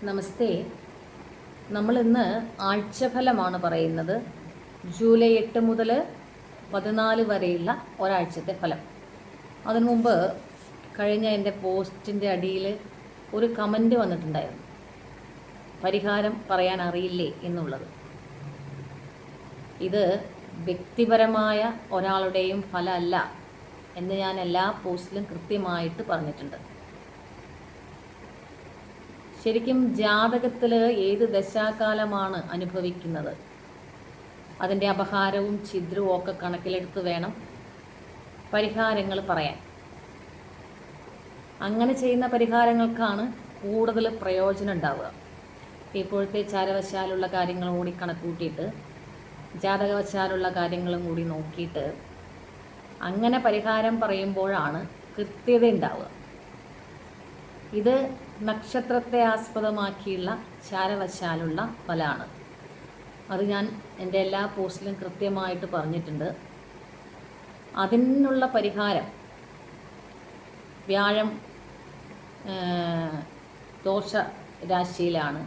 നമസ്തേ. നമ്മളിന്ന് ആഴ്ചഫലമാണ് പറയുന്നത്. ജൂലൈ 8 മുതൽ 14 വരെയുള്ള ഒരാഴ്ചത്തെ ഫലം. അതിനു മുമ്പ് കഴിഞ്ഞ എൻ്റെ പോസ്റ്റിൻ്റെ അടിയിൽ ഒരു കമൻറ്റ് വന്നിട്ടുണ്ടായിരുന്നു, പരിഹാരം പറയാൻ അറിയില്ലേ എന്നുള്ളത്. ഇത് വ്യക്തിപരമായ ഒരാളുടെയും ഫലമല്ല എന്ന് ഞാൻ എല്ലാ പോസ്റ്റിലും കൃത്യമായിട്ട് പറഞ്ഞിട്ടുണ്ട്. ശരിക്കും ജാതകത്തിൽ ഏത് ദശാകാലമാണ് അനുഭവിക്കുന്നത്, അതിൻ്റെ അപഹാരവും ഛിദ്രവും ഒക്കെ കണക്കിലെടുത്ത് വേണം പരിഹാരങ്ങൾ പറയാൻ. അങ്ങനെ ചെയ്യുന്ന പരിഹാരങ്ങൾക്കാണ് കൂടുതൽ പ്രയോജനം ഉണ്ടാവുക. ഇപ്പോഴത്തെ ചാരവശാലുള്ള കാര്യങ്ങളും കൂടി കണക്കൂട്ടിയിട്ട് ജാതകവശാലുള്ള കാര്യങ്ങളും കൂടി നോക്കിയിട്ട് അങ്ങനെ പരിഹാരം പറയുമ്പോഴാണ് കൃത്യത ഉണ്ടാവുക. ഇത് നക്ഷത്രത്തെ ആസ്പദമാക്കിയുള്ള ചാരവശാലുള്ള ഫലമാണ്. അത് ഞാൻ എൻ്റെ എല്ലാ പോസ്റ്റിലും കൃത്യമായിട്ട് പറഞ്ഞിട്ടുണ്ട്. അതിനുള്ള പരിഹാരം വ്യാഴം ദോഷ രാശിയിലാണ്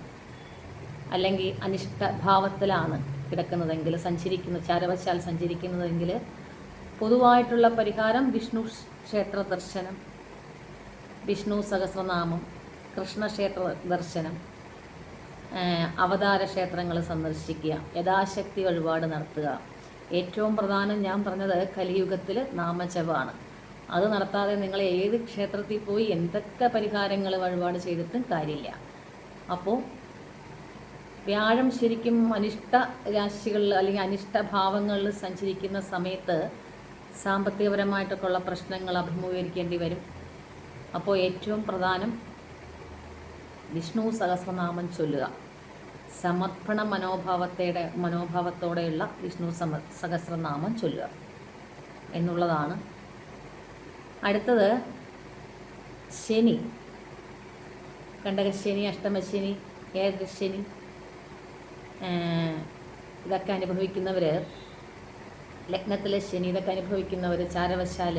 അല്ലെങ്കിൽ അനിഷ്ടഭാവത്തിലാണ് കിടക്കുന്നതെങ്കിൽ, ചാരവശാൽ സഞ്ചരിക്കുന്നതെങ്കിൽ പൊതുവായിട്ടുള്ള പരിഹാരം വിഷ്ണു ക്ഷേത്ര ദർശനം, വിഷ്ണു സഹസ്രനാമം, കൃഷ്ണക്ഷേത്ര ദർശനം, അവതാര ക്ഷേത്രങ്ങൾ സന്ദർശിക്കുക, യഥാശക്തി വഴിപാട് നടത്തുക. ഏറ്റവും പ്രധാനം ഞാൻ പറഞ്ഞത് കലിയുഗത്തിൽ നാമജപമാണ്. അത് നടത്താതെ നിങ്ങൾ ഏത് ക്ഷേത്രത്തിൽ പോയി എന്തൊക്കെ പരിഹാരങ്ങൾ വഴിപാട് ചെയ്തിട്ടും കാര്യമില്ല. അപ്പോൾ വ്യാഴം ശരിക്കും അനിഷ്ട രാശികളിൽ അല്ലെങ്കിൽ അനിഷ്ടഭാവങ്ങളിൽ സഞ്ചരിക്കുന്ന സമയത്ത് സാമ്പത്തികപരമായിട്ടൊക്കെ ഉള്ള പ്രശ്നങ്ങൾ അഭിമുഖീകരിക്കേണ്ടി വരും. അപ്പോൾ ഏറ്റവും പ്രധാനം വിഷ്ണു സഹസ്രനാമം ചൊല്ലുക, സമർപ്പണ മനോഭാവത്തോടെയുള്ള വിഷ്ണു സഹസ്രനാമം ചൊല്ലുക എന്നുള്ളതാണ്. അടുത്തത് ശനി, കണ്ടകശനി, അഷ്ടമശനി, ഏഴരശനി ഇതൊക്കെ അനുഭവിക്കുന്നവർ, ലഗ്നത്തിലെ ശനി ഇതൊക്കെ അനുഭവിക്കുന്നവർ ചാരവശാൽ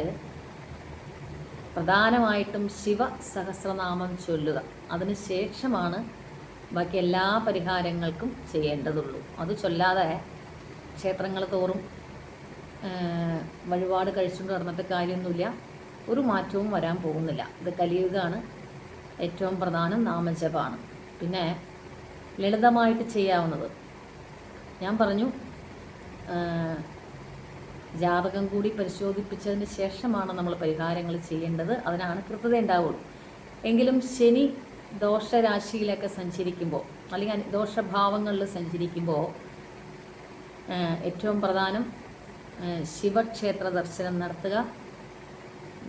പ്രധാനമായിട്ടും ശിവ സഹസ്രനാമം ചൊല്ലുക. അതിന് ശേഷമാണ് ബാക്കി എല്ലാ പരിഹാരങ്ങൾക്കും ചെയ്യേണ്ടതുള്ളൂ. അത് ചൊല്ലാതെ ക്ഷേത്രങ്ങൾ തോറും വഴിപാട് കഴിച്ചുകൊണ്ട് നടന്നിട്ട് കാര്യമൊന്നുമില്ല, ഒരു മാറ്റവും വരാൻ പോകുന്നില്ല. ഇത് കലിയുഗമാണ്. ഏറ്റവും പ്രധാനം നാമജപമാണ്. പിന്നെ ലളിതമായിട്ട് ചെയ്യാവുന്നത് ഞാൻ പറഞ്ഞു, ജാതകം കൂടി പരിശോധിപ്പിച്ചതിന് ശേഷമാണ് നമ്മൾ പരിഹാരങ്ങൾ ചെയ്യേണ്ടത്. അതിനാണ് കൃത്യത ഉണ്ടാവുള്ളൂ. എങ്കിലും ശനി ദോഷരാശിയിലൊക്കെ സഞ്ചരിക്കുമ്പോൾ അല്ലെങ്കിൽ ദോഷഭാവങ്ങളിൽ സഞ്ചരിക്കുമ്പോൾ ഏറ്റവും ശിവക്ഷേത്ര ദർശനം നടത്തുക.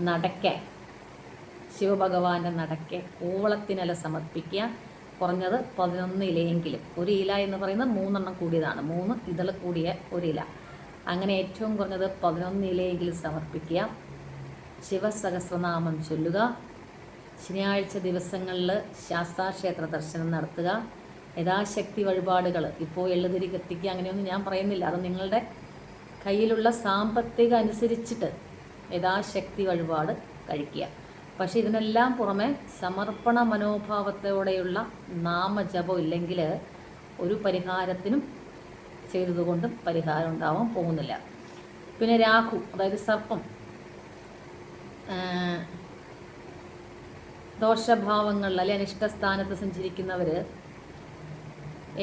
നടയ്ക്ക്, ശിവഭഗവാന്റെ നടയ്ക്ക് കൂവളത്തിനില സമർപ്പിക്കുക. കുറഞ്ഞത് 11 ഇലയെങ്കിലും. ഒരു ഇല എന്ന് പറയുന്നത് 3 എണ്ണം കൂടിയതാണ്, 3 ഇതൾ കൂടിയ ഒരു ഇല. അങ്ങനെ ഏറ്റവും കുറഞ്ഞത് 11 ഇലയെങ്കിലും സമർപ്പിക്കുക. ശിവസഹസ്രനാമം ചൊല്ലുക. ശനിയാഴ്ച ദിവസങ്ങളിൽ ശാസ്താക്ഷേത്ര ദർശനം നടത്തുക. യഥാശക്തി വഴിപാടുകൾ, ഇപ്പോൾ എള്ളുതിരി കത്തിക്കുക അങ്ങനെയൊന്നും ഞാൻ പറയുന്നില്ല, അത് നിങ്ങളുടെ കയ്യിലുള്ള സാമ്പത്തിക അനുസരിച്ചിട്ട് യഥാശക്തി വഴിപാട് കഴിക്കുക. പക്ഷേ ഇതിനെല്ലാം പുറമെ സമർപ്പണ മനോഭാവത്തോടെയുള്ള നാമജപം ഇല്ലെങ്കിൽ ഒരു പരിഹാരത്തിനും ചെയ്തതുകൊണ്ടും പരിഹാരം ഉണ്ടാവാൻ പോകുന്നില്ല. പിന്നെ രാഹു, അതായത് സർപ്പം, ദോഷഭാവങ്ങളിൽ അല്ലെങ്കിൽ അനിഷ്ടസ്ഥാനത്ത് സഞ്ചരിക്കുന്നവർ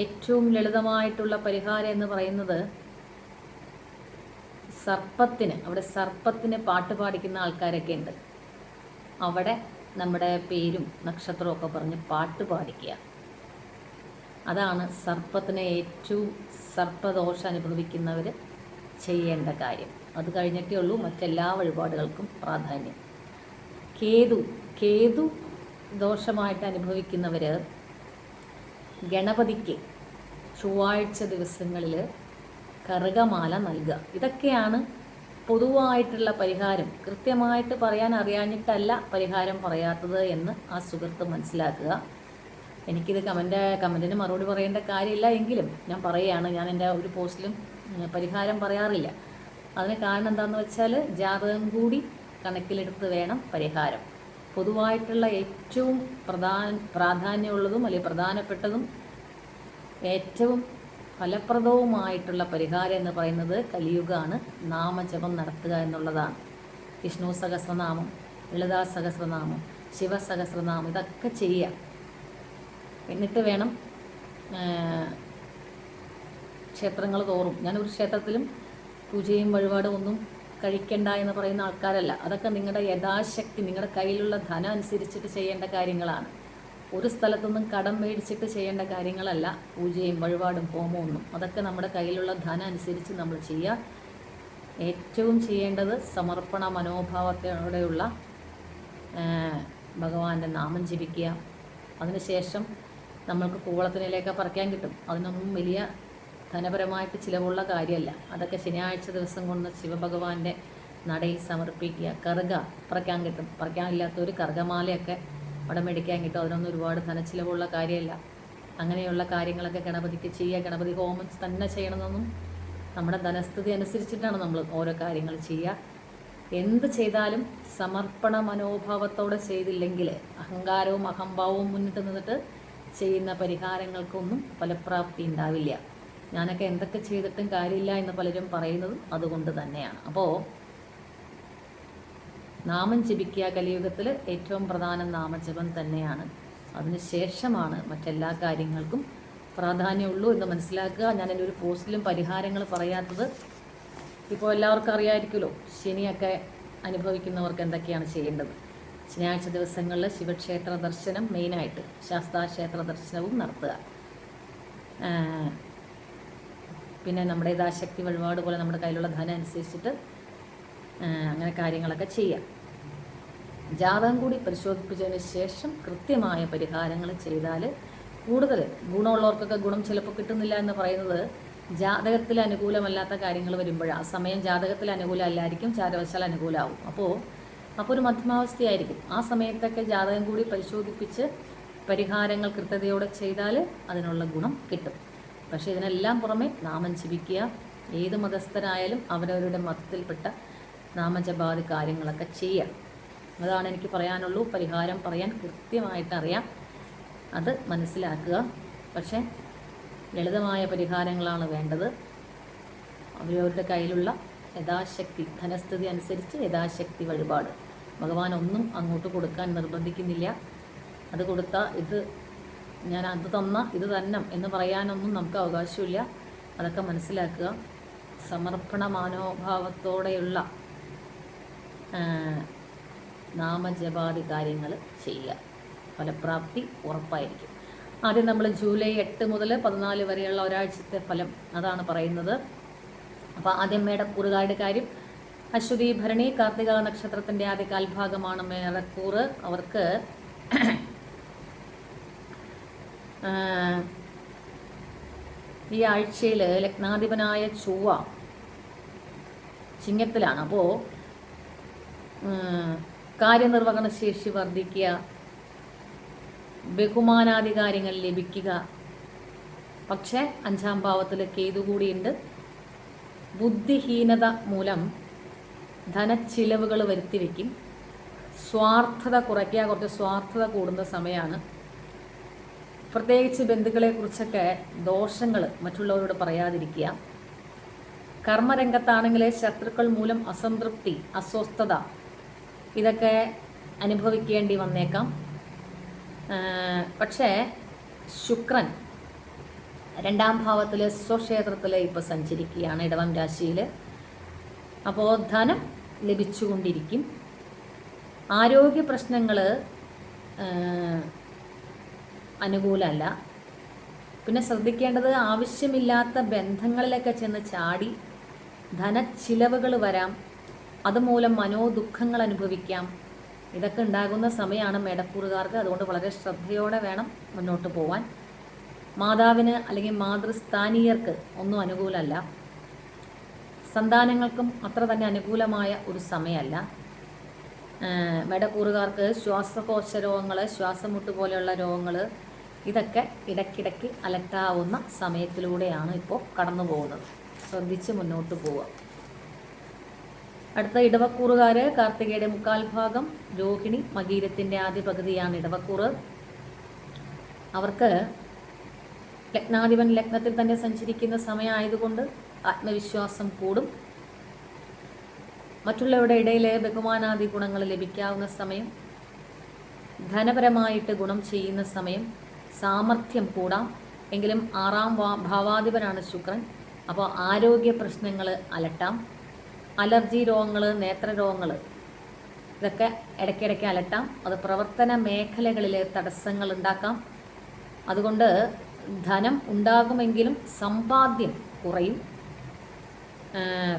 ഏറ്റവും ലളിതമായിട്ടുള്ള പരിഹാരം എന്ന് പറയുന്നത് സർപ്പത്തിന് പാട്ട് പാടിക്കുന്ന ആൾക്കാരൊക്കെ ഉണ്ട്. അവിടെ നമ്മുടെ പേരും നക്ഷത്രവും ഒക്കെ പറഞ്ഞ് പാട്ട് പാടിക്കുക. അതാണ് സർപ്പത്തിന് ഏറ്റവും സർപ്പദോഷം അനുഭവിക്കുന്നവർ ചെയ്യേണ്ട കാര്യം. അത് കഴിഞ്ഞിട്ടേ ഉള്ളൂ മറ്റെല്ലാ വഴിപാടുകൾക്കും പ്രാധാന്യം. കേതു ദോഷമായിട്ട് അനുഭവിക്കുന്നവർ ഗണപതിക്ക് ചൊവ്വാഴ്ച ദിവസങ്ങളിൽ കറുകമാല നൽകുക. ഇതൊക്കെയാണ് പൊതുവായിട്ടുള്ള പരിഹാരം. കൃത്യമായിട്ട് പറയാൻ അറിയാഞ്ഞിട്ടല്ല പരിഹാരം പറയാത്തത് എന്ന് ആ സുഹൃത്ത് മനസ്സിലാക്കുക. എനിക്കിത് കമൻറ്റിന് മറുപടി പറയേണ്ട കാര്യമില്ല, എങ്കിലും ഞാൻ പറയുകയാണ്. ഞാൻ എൻ്റെ ഒരു പോസ്റ്റിലും പരിഹാരം പറയാറില്ല. അതിന് കാരണം എന്താണെന്ന് വെച്ചാൽ ജാതകം കൂടി കണക്കിലെടുത്ത് വേണം പരിഹാരം. പൊതുവായിട്ടുള്ള ഏറ്റവും പ്രാധാന്യമുള്ളതും അല്ലെങ്കിൽ പ്രധാനപ്പെട്ടതും ഏറ്റവും ഫലപ്രദവുമായിട്ടുള്ള പരിഹാരം എന്ന് പറയുന്നത് കലിയുഗമാണ്. നാമജപം നടത്തുക എന്നുള്ളതാണ്. വിഷ്ണു സഹസ്രനാമം, ലളിതാ സഹസ്രനാമം, ശിവസഹസ്രനാമം ഇതൊക്കെ ചെയ്യുക. എന്നിട്ട് വേണം ക്ഷേത്രങ്ങൾ തോറും, ഞാനൊരു ക്ഷേത്രത്തിലും പൂജയും വഴിപാടും ഒന്നും കഴിക്കണ്ട എന്ന് പറയുന്ന ആൾക്കാരല്ല. അതൊക്കെ നിങ്ങളുടെ യഥാശക്തി, നിങ്ങളുടെ കയ്യിലുള്ള ധനം അനുസരിച്ചിട്ട് ചെയ്യേണ്ട കാര്യങ്ങളാണ്. ഒരു സ്ഥലത്തൊന്നും കടം മേടിച്ചിട്ട് ചെയ്യേണ്ട കാര്യങ്ങളല്ല പൂജയും വഴിപാടും ഹോമമൊന്നും. അതൊക്കെ നമ്മുടെ കയ്യിലുള്ള ധനം അനുസരിച്ച് നമ്മൾ ചെയ്യുക. ഏറ്റവും ചെയ്യേണ്ടത് സമർപ്പണ മനോഭാവത്തോടെയുള്ള ഭഗവാന്റെ നാമം ജപിക്കുക. അതിനുശേഷം നമ്മൾക്ക് കൂവളത്തിനിലേക്ക് പറിക്കാൻ കിട്ടും. അതിനൊന്നും വലിയ ധനപരമായിട്ട് ചിലവുള്ള കാര്യമല്ല. അതൊക്കെ ശനിയാഴ്ച ദിവസം കൊണ്ട് ശിവഭഗവാന്റെ നടയിൽ സമർപ്പിക്കുക. കറുക പറിക്കാൻ കിട്ടും. പറിക്കാനില്ലാത്തൊരു കറുകമാലയൊക്കെ അവിടെ മേടിക്കാൻ കിട്ടും. അതിനൊന്നും ഒരുപാട് ധനച്ചിലവുള്ള കാര്യമല്ല. അങ്ങനെയുള്ള കാര്യങ്ങളൊക്കെ ഗണപതിക്ക് ചെയ്യുക. ഗണപതി ഹോമം തന്നെ ചെയ്യണമെന്നൊന്നും, നമ്മുടെ ധനസ്ഥിതി അനുസരിച്ചിട്ടാണ് നമ്മൾ ഓരോ കാര്യങ്ങൾ ചെയ്യുക. എന്ത് ചെയ്താലും സമർപ്പണ മനോഭാവത്തോടെ ചെയ്തില്ലെങ്കിൽ, അഹങ്കാരവും അഹംഭാവവും മുന്നിട്ട് നിന്നിട്ട് ചെയ്യുന്ന പരിഹാരങ്ങൾക്കൊന്നും ഫലപ്രാപ്തി ഉണ്ടാവില്ല. ഞാനൊക്കെ എന്തൊക്കെ ചെയ്തിട്ടും കാര്യമില്ല എന്ന് പലരും പറയുന്നതും അതുകൊണ്ട് തന്നെയാണ്. അപ്പോൾ നാമം ജപിക്കുക കലിയുഗത്തിൽ ഏറ്റവും പ്രധാനം നാമജപം തന്നെയാണ്. അതിനുശേഷമാണ് മറ്റെല്ലാ കാര്യങ്ങൾക്കും പ്രാധാന്യമുള്ളൂ എന്ന് മനസ്സിലാക്കുക. ഞാൻ എൻ്റെ ഒരു പോസ്റ്റിലും പരിഹാരങ്ങൾ പറയാത്തത്, ഇപ്പോൾ എല്ലാവർക്കും അറിയാമായിരിക്കുമല്ലോ, ശനിയൊക്കെ അനുഭവിക്കുന്നവർക്ക് എന്തൊക്കെയാണ് ചെയ്യേണ്ടത്. ശനിയാഴ്ച ദിവസങ്ങളിൽ ശിവക്ഷേത്ര ദർശനം മെയിനായിട്ട്, ശാസ്താക്ഷേത്ര ദർശനവും നടത്തുക. പിന്നെ നമ്മുടെ യഥാശക്തി വഴിപാട് പോലെ നമ്മുടെ കയ്യിലുള്ള ധനം അനുസരിച്ചിട്ട് അങ്ങനെ കാര്യങ്ങളൊക്കെ ചെയ്യാം. ജാതകം കൂടി പരിശോധിപ്പിച്ചതിന് ശേഷം കൃത്യമായ പരിഹാരങ്ങൾ ചെയ്താൽ കൂടുതൽ ഗുണമുള്ളവർക്കൊക്കെ ഗുണം ചിലപ്പോൾ കിട്ടുന്നില്ല എന്ന് പറയുന്നത് ജാതകത്തിൽ അനുകൂലമല്ലാത്ത കാര്യങ്ങൾ വരുമ്പോഴാണ്. ആ സമയം ജാതകത്തിൽ അനുകൂലമല്ലായിരിക്കും, ചാരവശാൽ അനുകൂലമാവും. അപ്പോൾ ഒരു മധ്യമാവസ്ഥയായിരിക്കും. ആ സമയത്തൊക്കെ ജാതകം കൂടി പരിശോധിപ്പിച്ച് പരിഹാരങ്ങൾ കൃത്യതയോടെ ചെയ്താൽ അതിനുള്ള ഗുണം കിട്ടും. പക്ഷേ ഇതിനെല്ലാം പുറമെ നാമം ജപിക്കുക. ഏത് മതസ്ഥരായാലും അവരവരുടെ മതത്തിൽപ്പെട്ട നാമജപാതി കാര്യങ്ങളൊക്കെ ചെയ്യുക. അതാണ് എനിക്ക് പറയാനുള്ളൂ. പരിഹാരം പറയാൻ കൃത്യമായിട്ടറിയാം, അത് മനസ്സിലാക്കുക. പക്ഷേ ലളിതമായ പരിഹാരങ്ങളാണ് വേണ്ടത്. അവരവരുടെ കയ്യിലുള്ള യഥാശക്തി, ധനസ്ഥിതി അനുസരിച്ച് യഥാശക്തി വഴിപാട്. ഭഗവാൻ ഒന്നും അങ്ങോട്ട് കൊടുക്കാൻ നിർബന്ധിക്കുന്നില്ല. അത് കൊടുത്താൽ ഇത് ഞാൻ അത് തന്ന ഇത് തന്നെ എന്ന് പറയാനൊന്നും നമുക്ക് അവകാശമില്ല. അതൊക്കെ മനസ്സിലാക്കുക. സമർപ്പണ മനോഭാവത്തോടെയുള്ള നാമജപാതി കാര്യങ്ങൾ ചെയ്യുക. ഫലപ്രാപ്തി ഉറപ്പായിരിക്കും. ആദ്യം നമ്മൾ ജൂലൈ 8 മുതൽ 14 വരെയുള്ള ഒരാഴ്ചത്തെ ഫലം അതാണ് പറയുന്നത്. അപ്പോൾ ആദ്യം മേടക്കൂറുകാരുടെ കാര്യം. അശ്വതി ഭരണി കാർത്തിക നക്ഷത്രത്തിൻ്റെ ആദ്യ കാൽഭാഗമാണ് മേടക്കൂറ്. അവർക്ക് ഈ ആഴ്ചയിൽ ലഗ്നാധിപനായ ചൊവ്വ ചിങ്ങത്തിലാണ്. അപ്പോൾ കാര്യനിർവഹണ ശേഷി വർദ്ധിക്കുക, ബഹുമാനാധികാരങ്ങൾ ലഭിക്കുക. പക്ഷേ 5-ാം ഭാവത്തിൽ കേതു കൂടിയുണ്ട്. ബുദ്ധിഹീനത മൂലം ധനച്ചിലവുകൾ വരുത്തിവെക്കും. സ്വാർത്ഥത കുറയ്ക്കുക, കുറച്ച് സ്വാർത്ഥത കൂടുന്ന സമയമാണ്. പ്രത്യേകിച്ച് ബന്ധുക്കളെക്കുറിച്ചൊക്കെ ദോഷങ്ങൾ മറ്റുള്ളവരോട് പറയാതിരിക്കുക. കർമ്മരംഗത്താണെങ്കിൽ ശത്രുക്കൾ മൂലം അസംതൃപ്തി, അസ്വസ്ഥത ഇതൊക്കെ അനുഭവിക്കേണ്ടി വന്നേക്കാം. പക്ഷേ ശുക്രൻ 2-ാം ഭാവത്തിൽ സ്വക്ഷേത്രത്തിൽ ഇപ്പോൾ സഞ്ചരിക്കുകയാണ്, ഇടവം രാശിയിൽ. അപ്പോൾ ധനം ലഭിച്ചുകൊണ്ടിരിക്കും. ആരോഗ്യ പ്രശ്നങ്ങൾ അനുകൂലമല്ല. പിന്നെ ശ്രദ്ധിക്കേണ്ടത്, ആവശ്യമില്ലാത്ത ബന്ധങ്ങളിലൊക്കെ ചെന്ന് ചാടി ധനച്ചിലവുകൾ വരാം. അതുമൂലം മനോദുഃഖങ്ങൾ അനുഭവിക്കാം. ഇതൊക്കെ ഉണ്ടാകുന്ന സമയമാണ് മേടക്കൂറുകാർക്ക്. അതുകൊണ്ട് വളരെ ശ്രദ്ധയോടെ വേണം മുന്നോട്ട് പോവാൻ. മാതാവിന് അല്ലെങ്കിൽ മാതൃസ്ഥാനീയർക്ക് ഒന്നും അനുകൂലമല്ല. സന്താനങ്ങൾക്കും അത്ര തന്നെ അനുകൂലമായ ഒരു സമയമല്ല. മേടക്കൂറുകാർക്ക് ശ്വാസകോശ രോഗങ്ങൾ, ശ്വാസമുട്ട് പോലെയുള്ള രോഗങ്ങൾ ഇതൊക്കെ ഇടയ്ക്കിടയ്ക്ക് അലട്ടാവുന്ന സമയത്തിലൂടെയാണ് ഇപ്പോൾ കടന്നു പോകുന്നത്. ശ്രദ്ധിച്ച് മുന്നോട്ട് പോവുക. അടുത്ത ഇടവക്കൂറുകാർ കാർത്തികയുടെ മുക്കാൽ ഭാഗം, രോഹിണി മകീരത്തിൻ്റെ ആദ്യ പകുതിയാണ് ഇടവക്കൂറ്. അവർക്ക് ലഗ്നാധിപൻ ലഗ്നത്തിൽ തന്നെ സഞ്ചരിക്കുന്ന സമയമായതുകൊണ്ട് ആത്മവിശ്വാസം കൂടും. മറ്റുള്ളവരുടെ ഇടയിൽ ബഹുമാനാദി ഗുണങ്ങൾ ലഭിക്കാവുന്ന സമയം, ധനപരമായിട്ട് ഗുണം ചെയ്യുന്ന സമയം, സാമർഥ്യം കൂടാം. എങ്കിലും 6ാം ഭാവാധിപനാണ് ശുക്രൻ. അപ്പോൾ ആരോഗ്യ പ്രശ്നങ്ങൾ അലട്ടാം. അലർജി രോഗങ്ങൾ, നേത്രരോഗങ്ങൾ, ഇതൊക്കെ ഇടയ്ക്കിടയ്ക്ക് അലട്ടാം. അത് പ്രവർത്തന മേഖലകളിൽ തടസ്സങ്ങൾ ഉണ്ടാക്കാം. അതുകൊണ്ട് ധനം ഉണ്ടാകുമെങ്കിലും സമ്പാദ്യം കുറയും.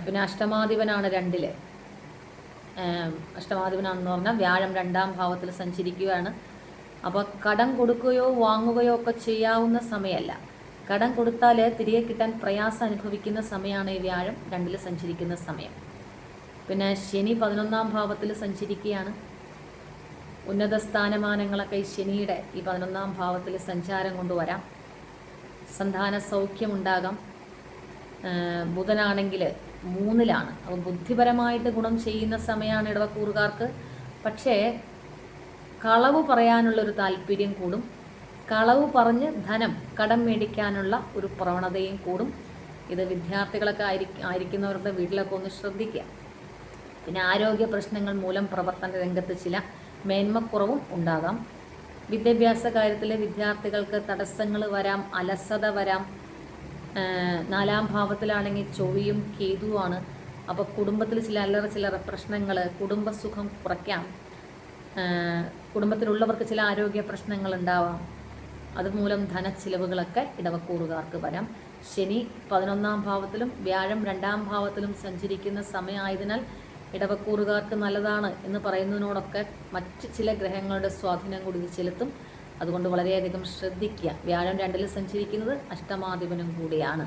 പിന്നെ അഷ്ടമാധിപനാണ് 2-ൽ. അഷ്ടമാധിപനാണെന്ന് പറഞ്ഞാൽ വ്യാഴം 2ാം ഭാവത്തിൽ സഞ്ചരിക്കുകയാണ്. അപ്പോൾ കടം കൊടുക്കുകയോ വാങ്ങുകയോ ഒക്കെ ചെയ്യാവുന്ന സമയമല്ല. കടം കൊടുത്താൽ തിരികെ കിട്ടാൻ പ്രയാസം അനുഭവിക്കുന്ന സമയമാണ് ഈ വ്യാഴം 2-ൽ സഞ്ചരിക്കുന്ന സമയം. പിന്നെ ശനി 11ാം ഭാവത്തിൽ സഞ്ചരിക്കുകയാണ്. ഉന്നത സ്ഥാനമാനങ്ങളൊക്കെ ഈ ശനിയുടെ ഈ 11ാം ഭാവത്തിൽ സഞ്ചാരം കൊണ്ടുവരാം. സന്താന സൗഖ്യമുണ്ടാകാം. ബുധനാണെങ്കിൽ 3-ലാണ്. അപ്പോൾ ബുദ്ധിപരമായിട്ട് ഗുണം ചെയ്യുന്ന സമയമാണ് ഇടവക്കൂറുകാർക്ക്. പക്ഷേ കളവ് പറയാനുള്ളൊരു താല്പര്യം കൂടും. കളവ് പറഞ്ഞ് ധനം കടം മേടിക്കാനുള്ള ഒരു പ്രവണതയും കൂടും. ഇത് വിദ്യാർത്ഥികളൊക്കെ ആയിരിക്കുന്നവരുടെ വീട്ടിലൊക്കെ ഒന്ന് ശ്രദ്ധിക്കുക. പിന്നെ ആരോഗ്യ പ്രശ്നങ്ങൾ മൂലം പ്രവർത്തന രംഗത്ത് ചില മേന്മക്കുറവും ഉണ്ടാകാം. വിദ്യാഭ്യാസ കാര്യത്തിൽ വിദ്യാർത്ഥികൾക്ക് തടസ്സങ്ങൾ വരാം, അലസത വരാം. 4ാം ഭാവത്തിലാണെങ്കിൽ ചൊവ്വയും കേതുവാണ്. അപ്പോൾ കുടുംബത്തിൽ ചില പ്രശ്നങ്ങൾ, കുടുംബസുഖം കുറയ്ക്കാം. കുടുംബത്തിലുള്ളവർക്ക് ചില ആരോഗ്യ പ്രശ്നങ്ങൾ ഉണ്ടാവാം. അതുമൂലം ധനച്ചിലവുകളൊക്കെ ഇടവക്കൂറുകാർക്ക് വരാം. ശനി 11ാം ഭാവത്തിലും വ്യാഴം 2ാം ഭാവത്തിലും സഞ്ചരിക്കുന്ന സമയമായതിനാൽ ഇടവക്കൂറുകാർക്ക് നല്ലതാണ് എന്ന് പറയുന്നതിനോടൊക്കെ മറ്റ് ചില ഗ്രഹങ്ങളുടെ സ്വാധീനം കൂടി ഇത് ചെലുത്തും. അതുകൊണ്ട് വളരെയധികം ശ്രദ്ധിക്കുക. വ്യാഴം 2-ൽ സഞ്ചരിക്കുന്നത് അഷ്ടമാധിപനും കൂടിയാണ്.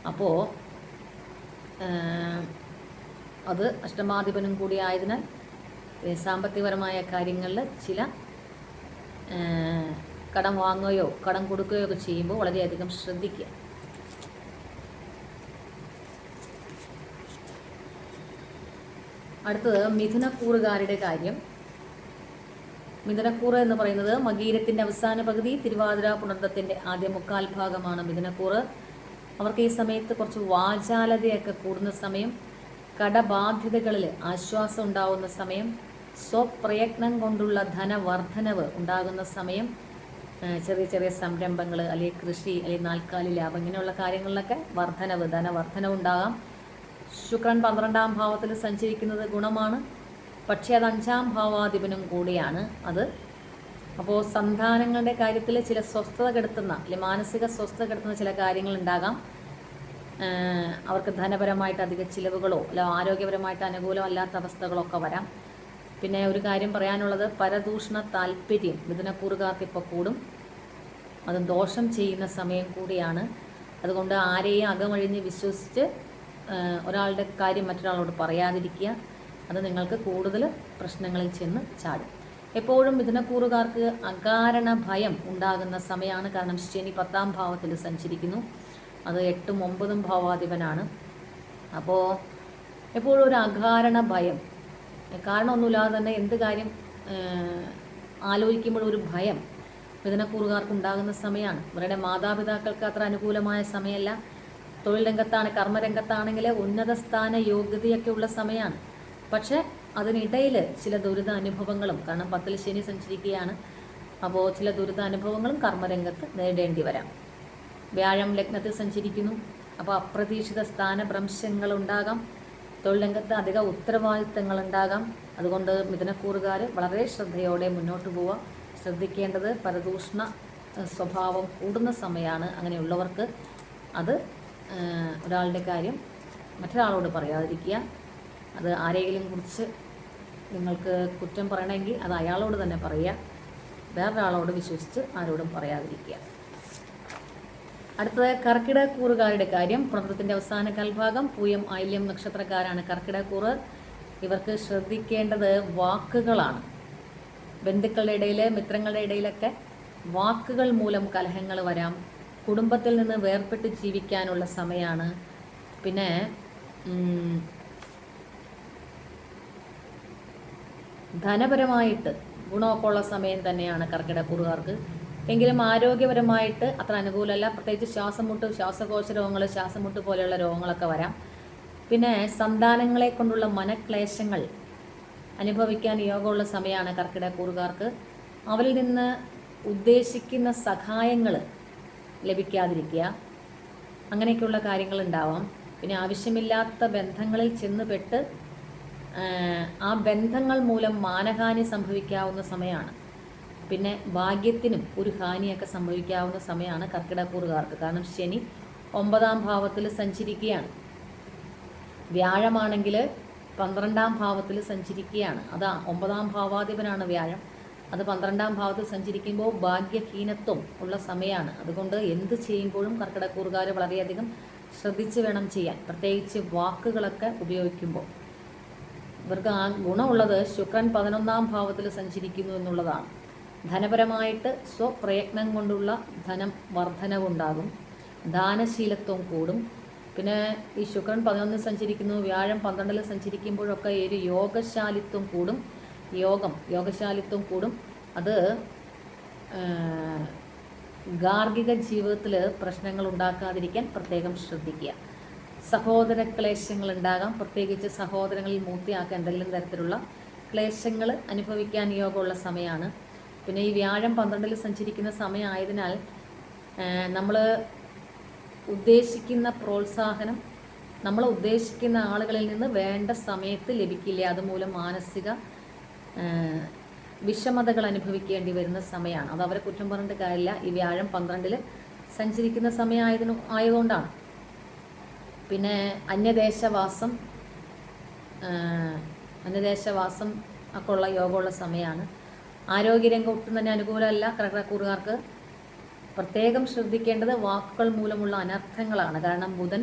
അപ്പോൾ അത് അഷ്ടമാധിപനും കൂടി ആയതിനാൽ സാമ്പത്തികപരമായ കാര്യങ്ങളിൽ ചില കടം വാങ്ങുകയോ കടം കൊടുക്കുകയോ ഒക്കെ ചെയ്യുമ്പോൾ വളരെയധികം ശ്രദ്ധിക്കുക. അടുത്തത് മിഥുനക്കൂറുകാരുടെ കാര്യം. മിഥുനക്കൂറ് എന്ന് പറയുന്നത് മകീരത്തിൻ്റെ അവസാന പകുതി, തിരുവാതിര പുണർദത്തിൻ്റെ ആദ്യ മുക്കാൽ ഭാഗമാണ് മിഥുനക്കൂറ്. അവർക്ക് ഈ സമയത്ത് കുറച്ച് വാചാലതയൊക്കെ കൂടുന്ന സമയം, കടബാധ്യതകളിൽ ആശ്വാസം ഉണ്ടാകുന്ന സമയം, സ്വപ്രയത്നം കൊണ്ടുള്ള ധനവർദ്ധനവ് ഉണ്ടാകുന്ന സമയം, ചെറിയ ചെറിയ സംരംഭങ്ങൾ അല്ലെങ്കിൽ കൃഷി അല്ലെങ്കിൽ നാൽക്കാലി ലാഭം ഇങ്ങനെയുള്ള കാര്യങ്ങളിലൊക്കെ ധനവർദ്ധനവ് ഉണ്ടാകാം. ശുക്രൻ 12ാം ഭാവത്തിൽ സഞ്ചരിക്കുന്നത് ഗുണമാണ്. പക്ഷേ അത് 5ാം ഭാവാധിപനും കൂടിയാണ് അപ്പോൾ സന്താനങ്ങളുടെ കാര്യത്തിൽ ചില സ്വസ്ഥത കെടുത്തുന്ന അല്ലെങ്കിൽ മാനസിക സ്വസ്ഥത കെടുത്തുന്ന ചില കാര്യങ്ങൾ ഉണ്ടാകാം. അവർക്ക് ധനപരമായിട്ട് അധിക ചിലവുകളോ അല്ല ആരോഗ്യപരമായിട്ട് അനുകൂലമല്ലാത്ത അവസ്ഥകളൊക്കെ വരാം. പിന്നെ ഒരു കാര്യം പറയാനുള്ളത്, പരദൂഷണ താല്പര്യം മിഥുനക്കൂറുകാർക്ക് ഇപ്പോൾ കൂടും. അത് ദോഷം ചെയ്യുന്ന സമയം കൂടിയാണ്. അതുകൊണ്ട് ആരെയും അകമഴിഞ്ഞ് വിശ്വസിച്ച് ഒരാളുടെ കാര്യം മറ്റൊരാളോട് പറയാതിരിക്കുക. അത് നിങ്ങൾക്ക് കൂടുതൽ പ്രശ്നങ്ങളിൽ ചെന്ന് ചാടും. എപ്പോഴും മിഥുനക്കൂറുകാർക്ക് അകാരണ ഭയം ഉണ്ടാകുന്ന സമയമാണ്. കാരണം ശനി 10ാം ഭാവത്തിൽ സഞ്ചരിക്കുന്നു. അത് 8ഉം 9ഉം ഭാവാധിപനാണ്. അപ്പോൾ എപ്പോഴും ഒരു അകാരണ ഭയം, കാരണമൊന്നുമില്ലാതെ തന്നെ എന്ത് കാര്യം ആലോചിക്കുമ്പോഴും ഒരു ഭയം മിഥുനക്കൂറുകാർക്ക് ഉണ്ടാകുന്ന സമയമാണ്. ഇവരുടെ മാതാപിതാക്കൾക്ക് അത്ര അനുകൂലമായ സമയമല്ല. തൊഴിൽ രംഗത്താണ്, കർമ്മരംഗത്താണെങ്കിൽ ഉന്നത സ്ഥാന യോഗ്യതയൊക്കെ ഉള്ള സമയമാണ്. പക്ഷേ അതിനിടയിൽ ചില ദുരിതാനുഭവങ്ങളും, കാരണം 10ൽ ശനി സഞ്ചരിക്കുകയാണ്, അപ്പോൾ ചില ദുരിതാനുഭവങ്ങളും കർമ്മരംഗത്ത് നേരിടേണ്ടി വരാം. വ്യാഴം ലഗ്നത്തിൽ സഞ്ചരിക്കുന്നു. അപ്പോൾ അപ്രതീക്ഷിത സ്ഥാനഭ്രംശങ്ങളുണ്ടാകാം. തൊഴിൽ രംഗത്ത് അധിക ഉത്തരവാദിത്തങ്ങളുണ്ടാകാം. അതുകൊണ്ട് മിഥുനക്കൂറുകാർ വളരെ ശ്രദ്ധയോടെ മുന്നോട്ട് പോവുക. ശ്രദ്ധിക്കേണ്ടത് പരദൂഷണ സ്വഭാവം കൂടുന്ന സമയമാണ്. അങ്ങനെയുള്ളവർക്ക് അത് ഒരാളുടെ കാര്യം മറ്റൊരാളോട് പറയാതിരിക്കുക. അത് ആരെങ്കിലും കുറിച്ച് നിങ്ങൾക്ക് കുറ്റം പറയണമെങ്കിൽ അത് അയാളോട് തന്നെ പറയുക. വേറൊരാളോട് വിശ്വസിച്ച് ആരോടും പറയാതിരിക്കുക. അടുത്തത് കർക്കിടകക്കൂറുകാരുടെ കാര്യം. പുണർദത്തിൻ്റെ അവസാന കാൽഭാഗം, പൂയം ആയില്യം നക്ഷത്രക്കാരാണ് കർക്കിടകക്കൂറ്. ഇവർക്ക് ശ്രദ്ധിക്കേണ്ടത് വാക്കുകളാണ്. ബന്ധുക്കളുടെ ഇടയിൽ, മിത്രങ്ങളുടെ ഇടയിലൊക്കെ വാക്കുകൾ മൂലം കലഹങ്ങൾ വരാം. കുടുംബത്തിൽ നിന്ന് വേർപെട്ട് ജീവിക്കാനുള്ള സമയമാണ്. പിന്നെ ധനപരമായിട്ട് ഗുണമൊക്കെ ഉള്ള സമയം തന്നെയാണ് കർക്കിടകക്കൂറുകാർക്ക്. എങ്കിലും ആരോഗ്യപരമായിട്ട് അത്ര അനുകൂലമല്ല. പ്രത്യേകിച്ച് ശ്വാസമുട്ട്, ശ്വാസകോശ രോഗങ്ങൾ, ശ്വാസമുട്ട് പോലെയുള്ള രോഗങ്ങളൊക്കെ വരാം. പിന്നെ സന്താനങ്ങളെ കൊണ്ടുള്ള മനക്ലേശങ്ങൾ അനുഭവിക്കാൻ യോഗമുള്ള സമയമാണ് കർക്കിടകക്കൂറുകാർക്ക്. അവരിൽ നിന്ന് ഉദ്ദേശിക്കുന്ന സഹായങ്ങൾ ലഭിക്കാതിരിക്കുക, അങ്ങനെയൊക്കെയുള്ള കാര്യങ്ങളുണ്ടാവാം. പിന്നെ ആവശ്യമില്ലാത്ത ബന്ധങ്ങളിൽ ചെന്നുപെട്ട് ആ ബന്ധങ്ങൾ മൂലം മാനഹാനി സംഭവിക്കാവുന്ന സമയമാണ്. പിന്നെ ഭാഗ്യത്തിനും ഒരു ഹാനിയൊക്കെ സംഭവിക്കാവുന്ന സമയമാണ് കർക്കിടകക്കൂറുകാർക്ക്. കാരണം ശനി 9ാം ഭാവത്തിൽ സഞ്ചരിക്കുകയാണ്. വ്യാഴമാണെങ്കിൽ 12ാം ഭാവത്തിൽ സഞ്ചരിക്കുകയാണ്. അതാ 9ാം ഭാവാധിപനാണ് വ്യാഴം. അത് 12ാം ഭാവത്തിൽ സഞ്ചരിക്കുമ്പോൾ ഭാഗ്യഹീനത്വം ഉള്ള സമയമാണ്. അതുകൊണ്ട് എന്ത് ചെയ്യുമ്പോഴും കർക്കിടകക്കൂറുകാർ വളരെയധികം ശ്രദ്ധിച്ച് വേണം ചെയ്യാൻ, പ്രത്യേകിച്ച് വാക്കുകളൊക്കെ ഉപയോഗിക്കുമ്പോൾ. ഇവർക്ക് ആ ഗുണമുള്ളത് ശുക്രൻ 11ാം ഭാവത്തിൽ സഞ്ചരിക്കുന്നു എന്നുള്ളതാണ്. ധനപരമായിട്ട് സ്വപ്രയത്നം കൊണ്ടുള്ള ധനം വർധനവുണ്ടാകും, ദാനശീലത്വം കൂടും. പിന്നെ ഈ ശുക്രൻ 11ൽ സഞ്ചരിക്കുന്നു, വ്യാഴം 12ൽ സഞ്ചരിക്കുമ്പോഴൊക്കെ ഒരു യോഗശാലിത്വം കൂടും. യോഗശാലിത്വം കൂടും. അത് ഗാർഹിക ജീവിതത്തിൽ പ്രശ്നങ്ങൾ ഉണ്ടാക്കാതിരിക്കാൻ പ്രത്യേകം ശ്രദ്ധിക്കുക. സഹോദര ക്ലേശങ്ങൾ ഉണ്ടാകാം. പ്രത്യേകിച്ച് സഹോദരങ്ങളിൽ മൂർത്തിയാക്കാൻ എന്തെങ്കിലും തരത്തിലുള്ള ക്ലേശങ്ങൾ അനുഭവിക്കാൻ യോഗമുള്ള സമയമാണ്. പിന്നെ ഈ വ്യാഴം 12ൽ സഞ്ചരിക്കുന്ന സമയമായതിനാൽ നമ്മൾ ഉദ്ദേശിക്കുന്ന പ്രോത്സാഹനം നമ്മൾ ഉദ്ദേശിക്കുന്ന ആളുകളിൽ നിന്ന് വേണ്ട സമയത്ത് ലഭിക്കില്ല. അതുമൂലം മാനസിക വിഷമതകൾ അനുഭവിക്കേണ്ടി വരുന്ന സമയമാണ്. അത് അവരെ കുറ്റം പറഞ്ഞിട്ട് കാര്യമില്ല. ഈ വ്യാഴം 12ൽ സഞ്ചരിക്കുന്ന ആയതുകൊണ്ടാണ്. പിന്നെ അന്യദേശവാസം ഒക്കെ ഉള്ള യോഗമുള്ള സമയമാണ്. ആരോഗ്യരംഗം ഒട്ടും തന്നെ അനുകൂലമല്ല കർക്കിടകക്കൂറുകാർക്ക്. പ്രത്യേകം ശ്രദ്ധിക്കേണ്ടത് വാക്കുകൾ മൂലമുള്ള അനർത്ഥങ്ങളാണ്. കാരണം ബുധൻ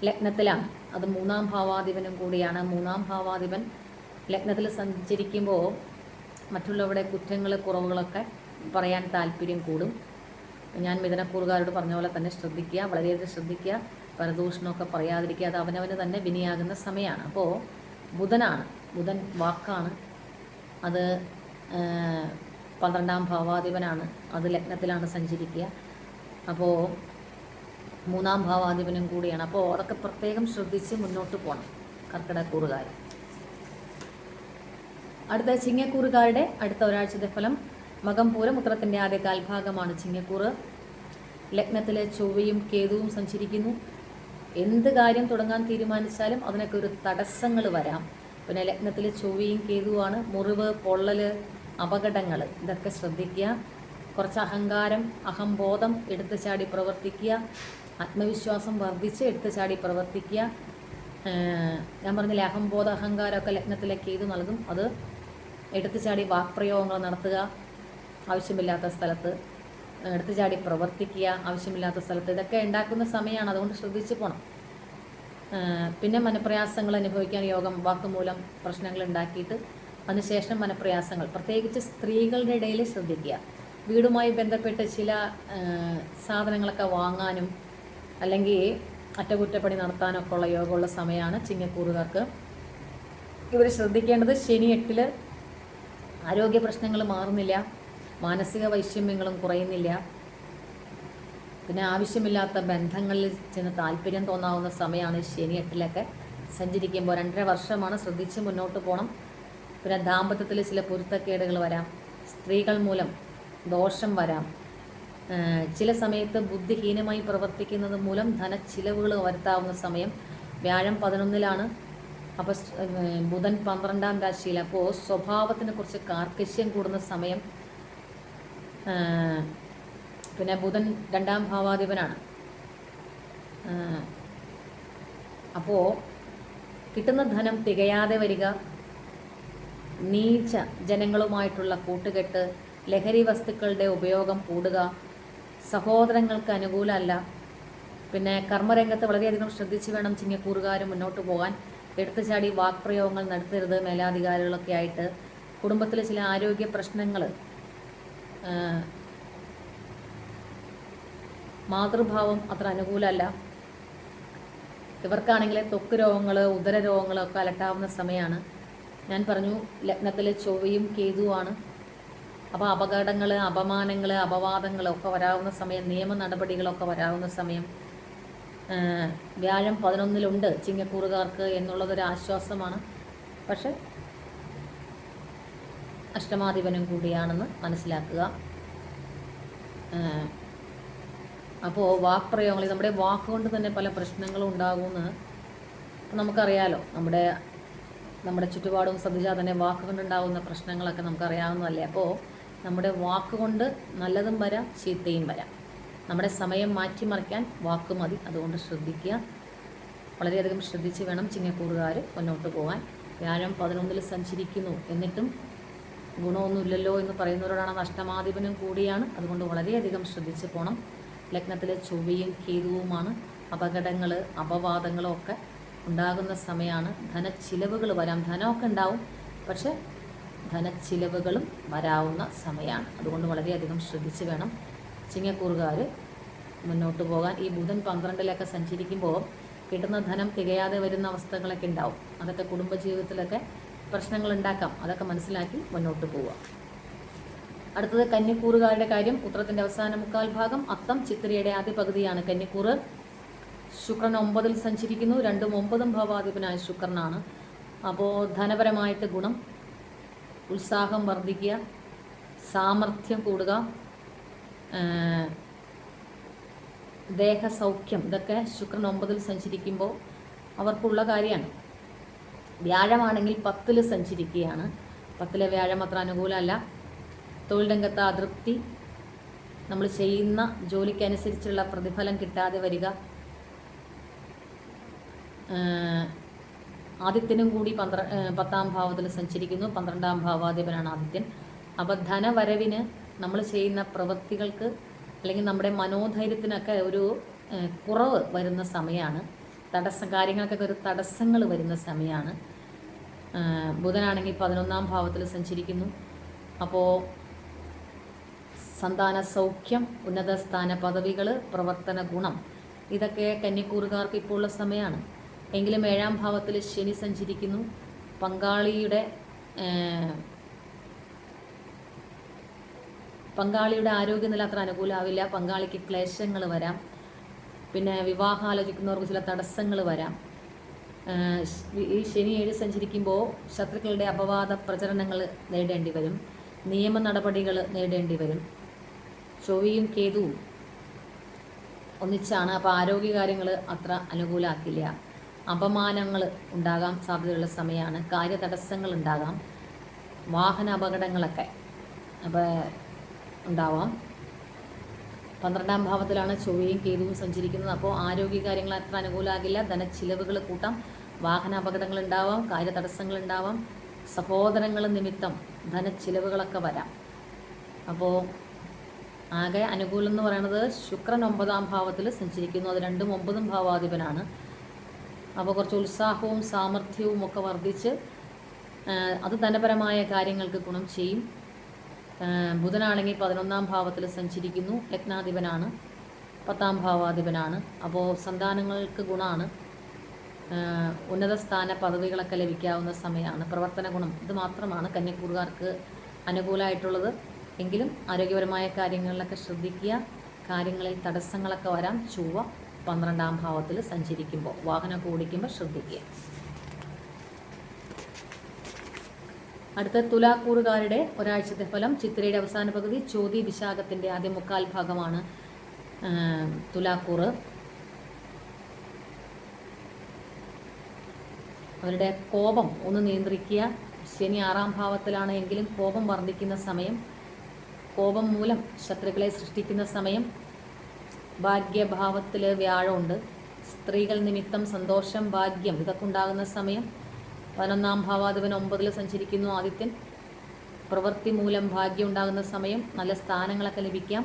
ലഗ്നത്തിലാണ്, അത് 3ാം ഭാവാധിപനും കൂടിയാണ്. 3ാം ഭാവാധിപൻ ലഗ്നത്തിൽ സഞ്ചരിക്കുമ്പോൾ മറ്റുള്ളവരുടെ കുറ്റങ്ങൾ, കുറവുകളൊക്കെ പറയാൻ താല്പര്യം കൂടും. ഞാൻ മിഥുനക്കൂറുകാരോട് പറഞ്ഞ പോലെ തന്നെ ശ്രദ്ധിക്കുക, വളരെയധികം ശ്രദ്ധിക്കുക. പരദൂഷണമൊക്കെ പറയാതിരിക്കുക. അത് അവനവന് തന്നെ വിനിയാകുന്ന സമയമാണ്. അപ്പോൾ ബുധൻ വാക്കാണ്. അത് 12ാം ഭാവാധിപനാണ്. അത് ലഗ്നത്തിലാണ് സഞ്ചരിക്കുക. അപ്പോൾ 3ാം ഭാവാധിപനും കൂടിയാണ്. അപ്പോൾ അതൊക്കെ പ്രത്യേകം ശ്രദ്ധിച്ച് മുന്നോട്ട് പോകണം കർക്കിടകക്കൂറുകാർ. അടുത്ത ചിങ്ങക്കൂറുകാരുടെ അടുത്ത ഒരാഴ്ചത്തെ ഫലം. മകം പൂരം ഉത്രത്തിൻ്റെ ആദ്യ കാൽഭാഗമാണ് ചിങ്ങക്കൂറ്. ലഗ്നത്തിലെ ചൊവ്വയും കേതുവും സഞ്ചരിക്കുന്നു. എന്ത് കാര്യം തുടങ്ങാൻ തീരുമാനിച്ചാലും അതിനൊക്കെ ഒരു തടസ്സങ്ങൾ വരാം. പിന്നെ ലഗ്നത്തിലെ ചൊവ്വയും കേതുവാണ്. മുറിവ്, പൊള്ളൽ, അപകടങ്ങൾ, ഇതൊക്കെ ശ്രദ്ധിക്കുക. കുറച്ച് അഹങ്കാരം, അഹംബോധം എടുത്തു ചാടി പ്രവർത്തിക്കുക. ആത്മവിശ്വാസം വർദ്ധിച്ച് എടുത്തു ചാടി പ്രവർത്തിക്കുക. ഞാൻ പറഞ്ഞില്ലേ, അഹംബോധ അഹങ്കാരമൊക്കെ ലഗ്നത്തിലെ കേതു നൽകും. അത് എടുത്തു ചാടി വാക്പ്രയോഗങ്ങൾ നടത്തുക, ആവശ്യമില്ലാത്ത സ്ഥലത്ത് എടുത്തു ചാടി പ്രവർത്തിക്കുക, ആവശ്യമില്ലാത്ത സ്ഥലത്ത്, ഇതൊക്കെ ഉണ്ടാക്കുന്ന സമയമാണ്. അതുകൊണ്ട് ശ്രദ്ധിച്ച് പോകണം. പിന്നെ മനപ്രയാസങ്ങൾ അനുഭവിക്കാൻ യോഗം. വാക്കുമൂലം പ്രശ്നങ്ങൾ ഉണ്ടാക്കിയിട്ട് അതിനുശേഷം മനപ്രയാസങ്ങൾ, പ്രത്യേകിച്ച് സ്ത്രീകളുടെ ഇടയിൽ ശ്രദ്ധിക്കുക. വീടുമായി ബന്ധപ്പെട്ട് ചില സാധനങ്ങളൊക്കെ വാങ്ങാനും അല്ലെങ്കിൽ അറ്റകുറ്റപ്പണി നടത്താനൊക്കെ ഉള്ള യോഗമുള്ള സമയമാണ് ചിങ്ങക്കൂറുകാർക്ക്. ഇവർ ശ്രദ്ധിക്കേണ്ടത് ശനി 8ൽ ആരോഗ്യ പ്രശ്നങ്ങൾ മാറുന്നില്ല, മാനസിക വൈഷമ്യങ്ങളും കുറയുന്നില്ല. പിന്നെ ആവശ്യമില്ലാത്ത ബന്ധങ്ങളിൽ ചെന്ന് താല്പര്യം തോന്നാവുന്ന സമയമാണ് ശനി 8ലൊക്കെ സഞ്ചരിക്കുമ്പോൾ. 2.5 വർഷമാണ്, ശ്രദ്ധിച്ച് മുന്നോട്ട് പോകണം. പിന്നെ ദാമ്പത്യത്തിൽ ചില പൊരുത്തക്കേടുകൾ വരാം, സ്ത്രീകൾ മൂലം ദോഷം വരാം. ചില സമയത്ത് ബുദ്ധിഹീനമായി പ്രവർത്തിക്കുന്നത് മൂലം ധനച്ചിലവുകൾ വരുത്താവുന്ന സമയം. വ്യാഴം 11ലാണ്, അപ്പോൾ ബുധൻ 12ാം രാശിയിൽ. അപ്പോൾ സ്വഭാവത്തിനെ കുറിച്ച് കാർക്കശ്യം കൂടുന്ന സമയം. പിന്നെ ബുധൻ 2ാം ഭാവാധിപനാണ്. അപ്പോൾ കിട്ടുന്ന ധനം തികയാതെ വരിക, നീച്ച ജനങ്ങളുമായിട്ടുള്ള കൂട്ടുകെട്ട്, ലഹരി വസ്തുക്കളുടെ ഉപയോഗം കൂടുക, സഹോദരങ്ങൾക്ക് അനുകൂലമല്ല. പിന്നെ കർമ്മരംഗത്ത് വളരെയധികം ശ്രദ്ധിച്ച് വേണം ചിങ്ങക്കൂറുകാർ മുന്നോട്ട് പോകാൻ. എടുത്തുചാടി വാക്പ്രയോഗങ്ങൾ നടത്തരുത് മേലാധികാരികളൊക്കെ ആയിട്ട്. കുടുംബത്തിൽ ചില ആരോഗ്യ പ്രശ്നങ്ങൾ, മാതൃഭാവം അത്ര അനുകൂലമല്ല. ഇവർക്കാണെങ്കിൽ ത്വക്ക് രോഗങ്ങൾ, ഉദര രോഗങ്ങളൊക്കെ അലട്ടാവുന്ന സമയമാണ്. ഞാൻ പറഞ്ഞു ലഗ്നത്തിലെ ചൊവ്വയും കേതുവാണ്. അപ്പോൾ അപകടങ്ങൾ, അപമാനങ്ങൾ, അപവാദങ്ങളൊക്കെ വരാവുന്ന സമയം, നിയമ നടപടികളൊക്കെ വരാവുന്ന സമയം. വ്യാഴം 11-ലുണ്ട് ചിങ്ങക്കൂറുകാർക്ക് എന്നുള്ളതൊരു ആശ്വാസമാണ്. പക്ഷെ അഷ്ടമാധിപനും കൂടിയാണെന്ന് മനസ്സിലാക്കുക. അപ്പോൾ വാക്പ്രയോഗങ്ങൾ, നമ്മുടെ വാക്കുകൊണ്ട് തന്നെ പല പ്രശ്നങ്ങളും ഉണ്ടാകുമെന്ന് നമുക്കറിയാലോ. നമ്മുടെ ചുറ്റുപാടും ശ്രദ്ധിച്ചാൽ തന്നെ വാക്കുകൊണ്ടുണ്ടാകുന്ന പ്രശ്നങ്ങളൊക്കെ നമുക്കറിയാവുന്നതല്ലേ. അപ്പോൾ നമ്മുടെ വാക്കുകൊണ്ട് നല്ലതും വരാം, ചീത്തയും വരാം. നമ്മുടെ സമയം മാറ്റിമറിക്കാൻ വാക്ക് മതി. അതുകൊണ്ട് ശ്രദ്ധിക്കുക, വളരെയധികം ശ്രദ്ധിച്ച് വേണം ചിങ്ങക്കൂറുകാർ മുന്നോട്ട് പോകാൻ. വ്യാഴം 11-ൽ സഞ്ചരിക്കുന്നു, എന്നിട്ടും ഗുണമൊന്നുമില്ലല്ലോ എന്ന് പറയുന്നവരോടാണ്. അഷ്ടമാധിപനും കൂടിയാണ്. അതുകൊണ്ട് വളരെയധികം ശ്രദ്ധിച്ച് പോകണം. ലഗ്നത്തിലെ ചൊവ്വയും കേതുവുമാണ്. അപകടങ്ങൾ, അപവാദങ്ങളും ഒക്കെ ഉണ്ടാകുന്ന സമയമാണ്. ധനച്ചിലവുകൾ വരാം. ധനമൊക്കെ ഉണ്ടാവും, പക്ഷെ ധനച്ചിലവുകളും വരാവുന്ന സമയമാണ്. അതുകൊണ്ട് വളരെയധികം ശ്രദ്ധിച്ച് വേണം ചിങ്ങക്കൂറുകാർ മുന്നോട്ട് പോകാൻ. ഈ ബുധൻ 12-ലൊക്കെ സഞ്ചരിക്കുമ്പോൾ കിട്ടുന്ന ധനം തികയാതെ വരുന്ന അവസ്ഥകളൊക്കെ ഉണ്ടാവും. അതൊക്കെ കുടുംബജീവിതത്തിലൊക്കെ പ്രശ്നങ്ങൾ ഉണ്ടാക്കാം. അതൊക്കെ മനസ്സിലാക്കി മുന്നോട്ട് പോവുക. അടുത്തത് കന്നിക്കൂറുകാരുടെ കാര്യം. ഉത്രത്തിൻ്റെ അവസാന 3/4 ഭാഗം, അത്തം ചിത്തിരയുടെ ആദ്യ പകുതിയാണ് കന്നിക്കൂറ്. ശുക്രൻ 9-ൽ സഞ്ചരിക്കുന്നു. 2ഉം 9ഉം ഭാവാധിപനായ ശുക്രനാണ്. അപ്പോൾ ധനപരമായിട്ട് ഗുണം, ഉത്സാഹം വർദ്ധിക്കുക, സാമർഥ്യം കൂടുക, ദേഹസൗഖ്യം, ഇതൊക്കെ ശുക്രൻ 9-ൽ സഞ്ചരിക്കുമ്പോൾ അവർക്കുള്ള കാര്യമാണ്. വ്യാഴമാണെങ്കിൽ 10-ൽ സഞ്ചരിക്കുകയാണ്. 10-ലെ വ്യാഴം അത്ര അനുകൂലമല്ല. തൊഴിൽ രംഗത്ത് അതൃപ്തി, നമ്മൾ ചെയ്യുന്ന ജോലിക്കനുസരിച്ചുള്ള പ്രതിഫലം കിട്ടാതെ വരിക. ആദിത്യനും കൂടി 10-ാം ഭാവത്തിൽ സഞ്ചരിക്കുന്നു. 12-ാം ഭാവാധിപനാണ് ആദിത്യൻ. അപ്പോൾ ധനവരവിന്, നമ്മൾ ചെയ്യുന്ന പ്രവൃത്തികൾക്ക് അല്ലെങ്കിൽ നമ്മുടെ മനോധൈര്യത്തിനൊക്കെ ഒരു കുറവ് വരുന്ന സമയമാണ്. കാര്യങ്ങൾക്കൊക്കെ ഒരു തടസ്സങ്ങൾ വരുന്ന സമയമാണ്. ബുധനാണെങ്കിൽ 11-ാം ഭാവത്തിൽ സഞ്ചരിക്കുന്നു. അപ്പോൾ സന്താന സൗഖ്യം, ഉന്നത സ്ഥാന പദവികൾ, പ്രവർത്തന ഗുണം, ഇതൊക്കെ കന്നിക്കൂറുകാർക്ക് ഇപ്പോൾ ഉള്ള സമയമാണ്. എങ്കിലും 7-ാം ഭാവത്തിൽ ശനി സഞ്ചരിക്കുന്നു. പങ്കാളിയുടെ ആരോഗ്യനില അത്ര അനുകൂലമാവില്ല. പങ്കാളിക്ക് ക്ലേശങ്ങൾ വരാം. പിന്നെ വിവാഹം ആലോചിക്കുന്നവർക്ക് ചില തടസ്സങ്ങൾ വരാം. ഈ ശനി 7 സഞ്ചരിക്കുമ്പോൾ ശത്രുക്കളുടെ അപവാദ പ്രചരണങ്ങൾ നേരിടേണ്ടി വരും. നിയമ നടപടികൾ നേരിടേണ്ടി വരും. ചൊവ്വയും കേതുവും ഒന്നിച്ചാണ്. അപ്പോൾ ആരോഗ്യകാര്യങ്ങൾ അത്ര അനുകൂലമാക്കില്ല. അപമാനങ്ങൾ ഉണ്ടാകാൻ സാധ്യതയുള്ള സമയമാണ്. കാര്യതടസ്സങ്ങൾ ഉണ്ടാകാം. വാഹന അപകടങ്ങളൊക്കെ ഉണ്ടാവാം. 12-ാം ഭാവത്തിലാണ് ചൊവ്വയും കേതുവും സഞ്ചരിക്കുന്നത്. അപ്പോൾ ആരോഗ്യകാര്യങ്ങൾ അത്ര അനുകൂലമാകില്ല. ധനച്ചിലവുകൾ കൂട്ടാം. വാഹന അപകടങ്ങൾ ഉണ്ടാവാം. കാര്യതടസ്സങ്ങൾ ഉണ്ടാവാം. സഹോദരങ്ങൾ നിമിത്തം ധനച്ചിലവുകളൊക്കെ വരാം. അപ്പോൾ ആകെ അനുകൂലം എന്ന് പറയുന്നത് ശുക്രൻ 9-ാം ഭാവത്തിൽ സഞ്ചരിക്കുന്നു. അത് 2ഉം 9ഉം ഭാവാധിപനാണ്. അപ്പോൾ കുറച്ച് ഉത്സാഹവും സാമർഥ്യവും ഒക്കെ വർദ്ധിച്ച് അത് ധനപരമായ കാര്യങ്ങൾക്ക് ഗുണം ചെയ്യും. ബുധനാണെങ്കിൽ 11-ാം ഭാവത്തിൽ സഞ്ചരിക്കുന്നു. ലഗ്നാധിപനാണ്, 10-ാം ഭാവാധിപനാണ്. അപ്പോൾ സന്താനങ്ങൾക്ക് ഗുണമാണ്. ഉന്നത സ്ഥാന പദവികളൊക്കെ ലഭിക്കാവുന്ന സമയമാണ്. പ്രവർത്തന ഗുണം, ഇത് മാത്രമാണ് കന്യാക്കൂറുകാർക്ക് അനുകൂലമായിട്ടുള്ളത്. എങ്കിലും ആരോഗ്യപരമായ കാര്യങ്ങളിലൊക്കെ ശ്രദ്ധിക്കുക. കാര്യങ്ങളിൽ തടസ്സങ്ങളൊക്കെ വരാം. ചൊവ്വ 12-ാം ഭാവത്തിൽ സഞ്ചരിക്കുമ്പോൾ, വാഹനമൊക്കെ ഓടിക്കുമ്പോൾ ശ്രദ്ധിക്കുക. അടുത്ത തുലാക്കൂറുകാരുടെ ഒരാഴ്ചത്തെ ഫലം. ചിത്തിരയുടെ അവസാന പകുതി, ചോതി വിശാഖത്തിൻ്റെ ആദ്യ 3/4 ഭാഗമാണ് തുലാക്കൂറ്. അവരുടെ കോപം ഒന്ന് നിയന്ത്രിക്കുക. ശനി 6-ാം ഭാവത്തിലാണ് എങ്കിലും കോപം വർദ്ധിക്കുന്ന സമയം. കോപം മൂലം ശത്രുക്കളെ സൃഷ്ടിക്കുന്ന സമയം. ഭാഗ്യഭാവത്തിൽ വ്യാഴമുണ്ട്. സ്ത്രീകൾ നിമിത്തം സന്തോഷം, ഭാഗ്യം, ഇതൊക്കെ ഉണ്ടാകുന്ന സമയം. 11-ാം ഭാവാധിപൻ 9-ൽ സഞ്ചരിക്കുന്നു ആദിത്യൻ. പ്രവൃത്തി മൂലം ഭാഗ്യം ഉണ്ടാകുന്ന സമയം. നല്ല സ്ഥാനങ്ങളൊക്കെ ലഭിക്കാം.